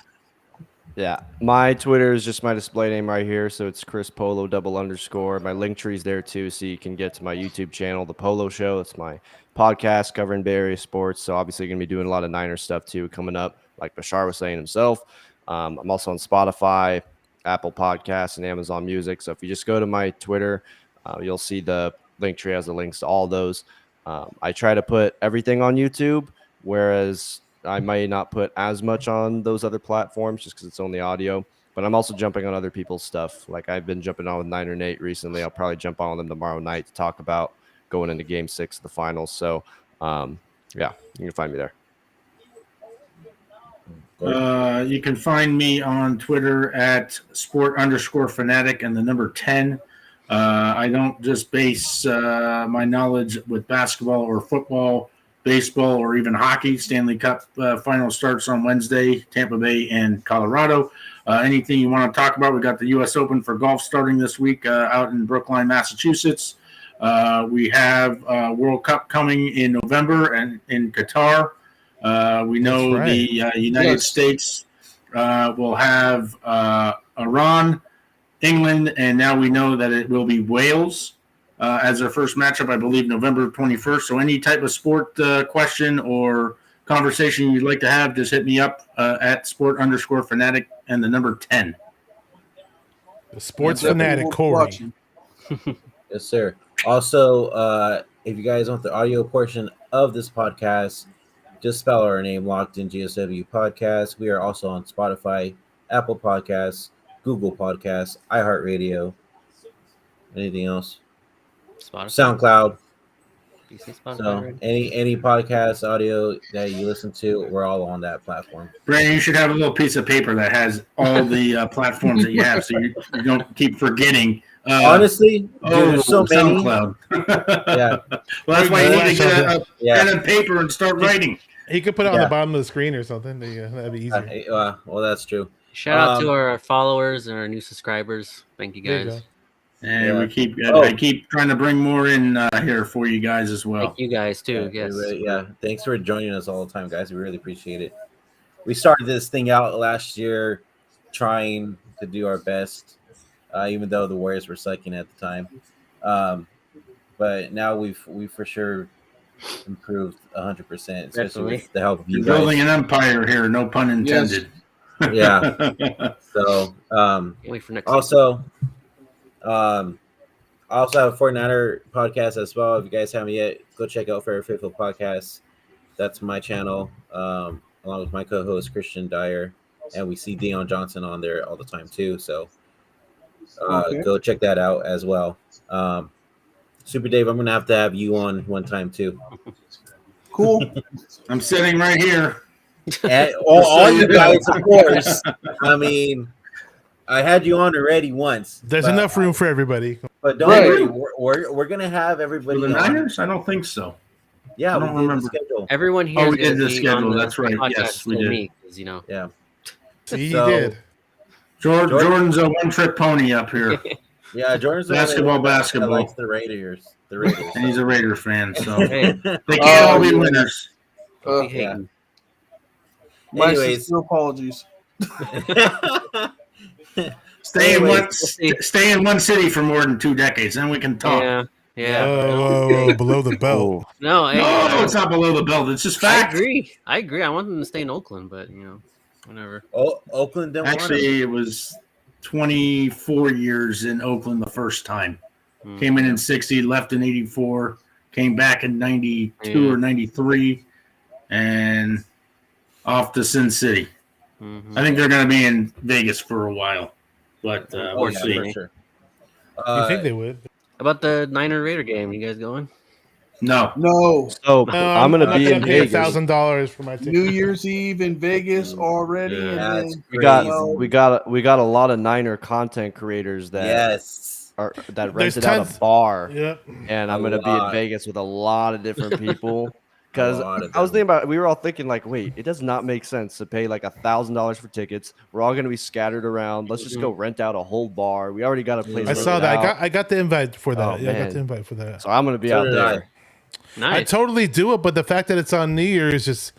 Yeah. My Twitter is just my display name right here. So it's Chris Polo _. My link tree is there too. So you can get to my YouTube channel, The Polo Show. It's my podcast covering various sports. So obviously going to be doing a lot of Niner stuff too coming up, like Bashar was saying himself. I'm also on Spotify, Apple Podcasts, and Amazon Music. So if you just go to my Twitter, you'll see the link tree has the links to all those. I try to put everything on YouTube, whereas I may not put as much on those other platforms just because it's only audio. But I'm also jumping on other people's stuff. Like I've been jumping on with Niner Nate recently. I'll probably jump on with them tomorrow night to talk about going into Game 6 of the finals. So, you can find me there. You can find me on Twitter at sport_fanatic and the number 10. I don't just base my knowledge with basketball or football, baseball, or even hockey. Stanley Cup final starts on Wednesday, Tampa Bay and Colorado. Anything you want to talk about, we got the U.S. Open for golf starting this week out in Brookline, Massachusetts. We have World Cup coming in November and in Qatar. We know the United States will have Iran, England, and now we know that it will be Wales as their first matchup, I believe, November 21st. So any type of sport question or conversation you'd like to have, just hit me up at sport_fanatic and the number 10. The sports fanatic, Cory. Yes, sir. Also, if you guys want the audio portion of this podcast, just spell our name, Locked In GSW Podcast. We are also on Spotify, Apple Podcasts, Google Podcasts, iHeartRadio. Anything else? Spotify. SoundCloud. Spotify, So right? any podcast audio that you listen to, we're all on that platform. Brandon, you should have a little piece of paper that has all the platforms that you have, so you don't keep forgetting. Honestly, there's so many. SoundCloud. Yeah. Well, that's why you need to get a pen and paper and start writing. He could put it on the bottom of the screen or something. That'd be easier. Well, that's true. Shout out to our followers and our new subscribers. Thank you guys. And I keep trying to bring more in here for you guys as well. Thank you guys too. Yes. Thanks for joining us all the time, guys. We really appreciate it. We started this thing out last year, trying to do our best, even though the Warriors were sucking at the time. But now we've for sure improved 100%, especially with the help of you guys. Building an empire here, no pun intended. Yes. Yeah. So wait for next also. I also have a 49er podcast as well. If you guys haven't yet, go check out Fair Faithful Podcast. That's my channel, along with my co-host Christian Dyer, and we see Deion Johnson on there all the time too. So go check that out as well. Super Dave, I'm gonna have you on one time too. Cool. I'm sitting right here. And all you guys, of course. I mean, I had you on already once. There's enough room for everybody. But don't worry, we're gonna have everybody. For the Niners? I don't think so. Yeah, I don't remember. Everyone here. We did the schedule. That's right. Yes, we did. Me, yeah. See, you did. Jordan's a one-trick pony up here. Yeah, Jordan's basketball. Likes the Raiders. And he's a Raider fan, so they can't all be winners. My sincere apologies. Stay in one city for more than 2 decades, then we can talk. Yeah. Oh, below the belt. No, it's not below the belt. It's just fact. I agree. I want them to stay in Oakland, but whatever. Oakland didn't Actually, want it was 24 years in Oakland the first time. Came in 60, left in 84, came back in 92 or 93, and off to Sin City. I think they're going to be in Vegas for a while, but we'll see. For sure. You think they would? How about the Niner Raider game? You guys going? No. So I'm going to be in Vegas. $1,000 for my ticket. New Year's Eve in Vegas already, and then We got a lot of Niner content creators that rented out a bar. Yep. And I'm gonna be in Vegas with a lot of different people. Because I was thinking about, we were all thinking like, wait, it does not make sense to pay like $1,000 for tickets. We're all gonna be scattered around. Let's just go rent out a whole bar. We already got a place. I saw that. I got the invite for that. Oh, yeah, I got man. the invite for that. So I'm gonna be out there. Nice. I totally do it, but the fact that it's on New Year's just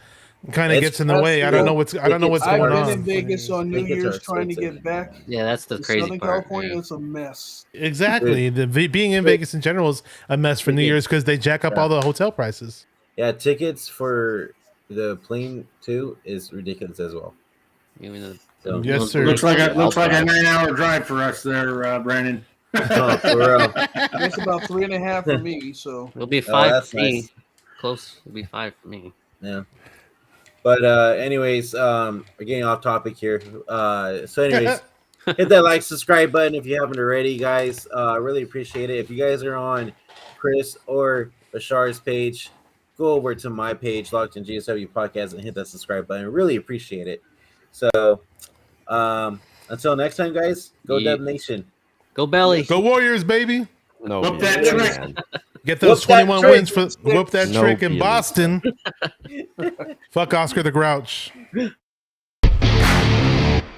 kind of gets in the way. I don't know what's going I've on. been in Vegas on New Year's trying to get back. Yeah, that's the to crazy Southern part. California, it's a mess. Exactly. Being in Vegas in general is a mess for New Year's because they jack up all the hotel prices. Yeah, tickets for the plane too is ridiculous as well. So, Yes, sir. Looks like a 9-hour drive for us there, Brandon. Oh, for real. It's about 3.5 for me. So It'll be 5 that's for me. nice. Close. It'll be 5 for me. Yeah. But anyways, we're getting off topic here. So anyways, hit that like, subscribe button if you haven't already, guys. Really appreciate it. If you guys are on Chris or Bashar's page, go over to my page, Locked in GSW Podcast, and hit that subscribe button. Really appreciate it. So until next time, guys, go Dub Nation. Go Belly. Go Warriors, baby. No, Whoop that trick. Get those 21 wins for whoop that No trick in feeling. Boston. Fuck Oscar the Grouch.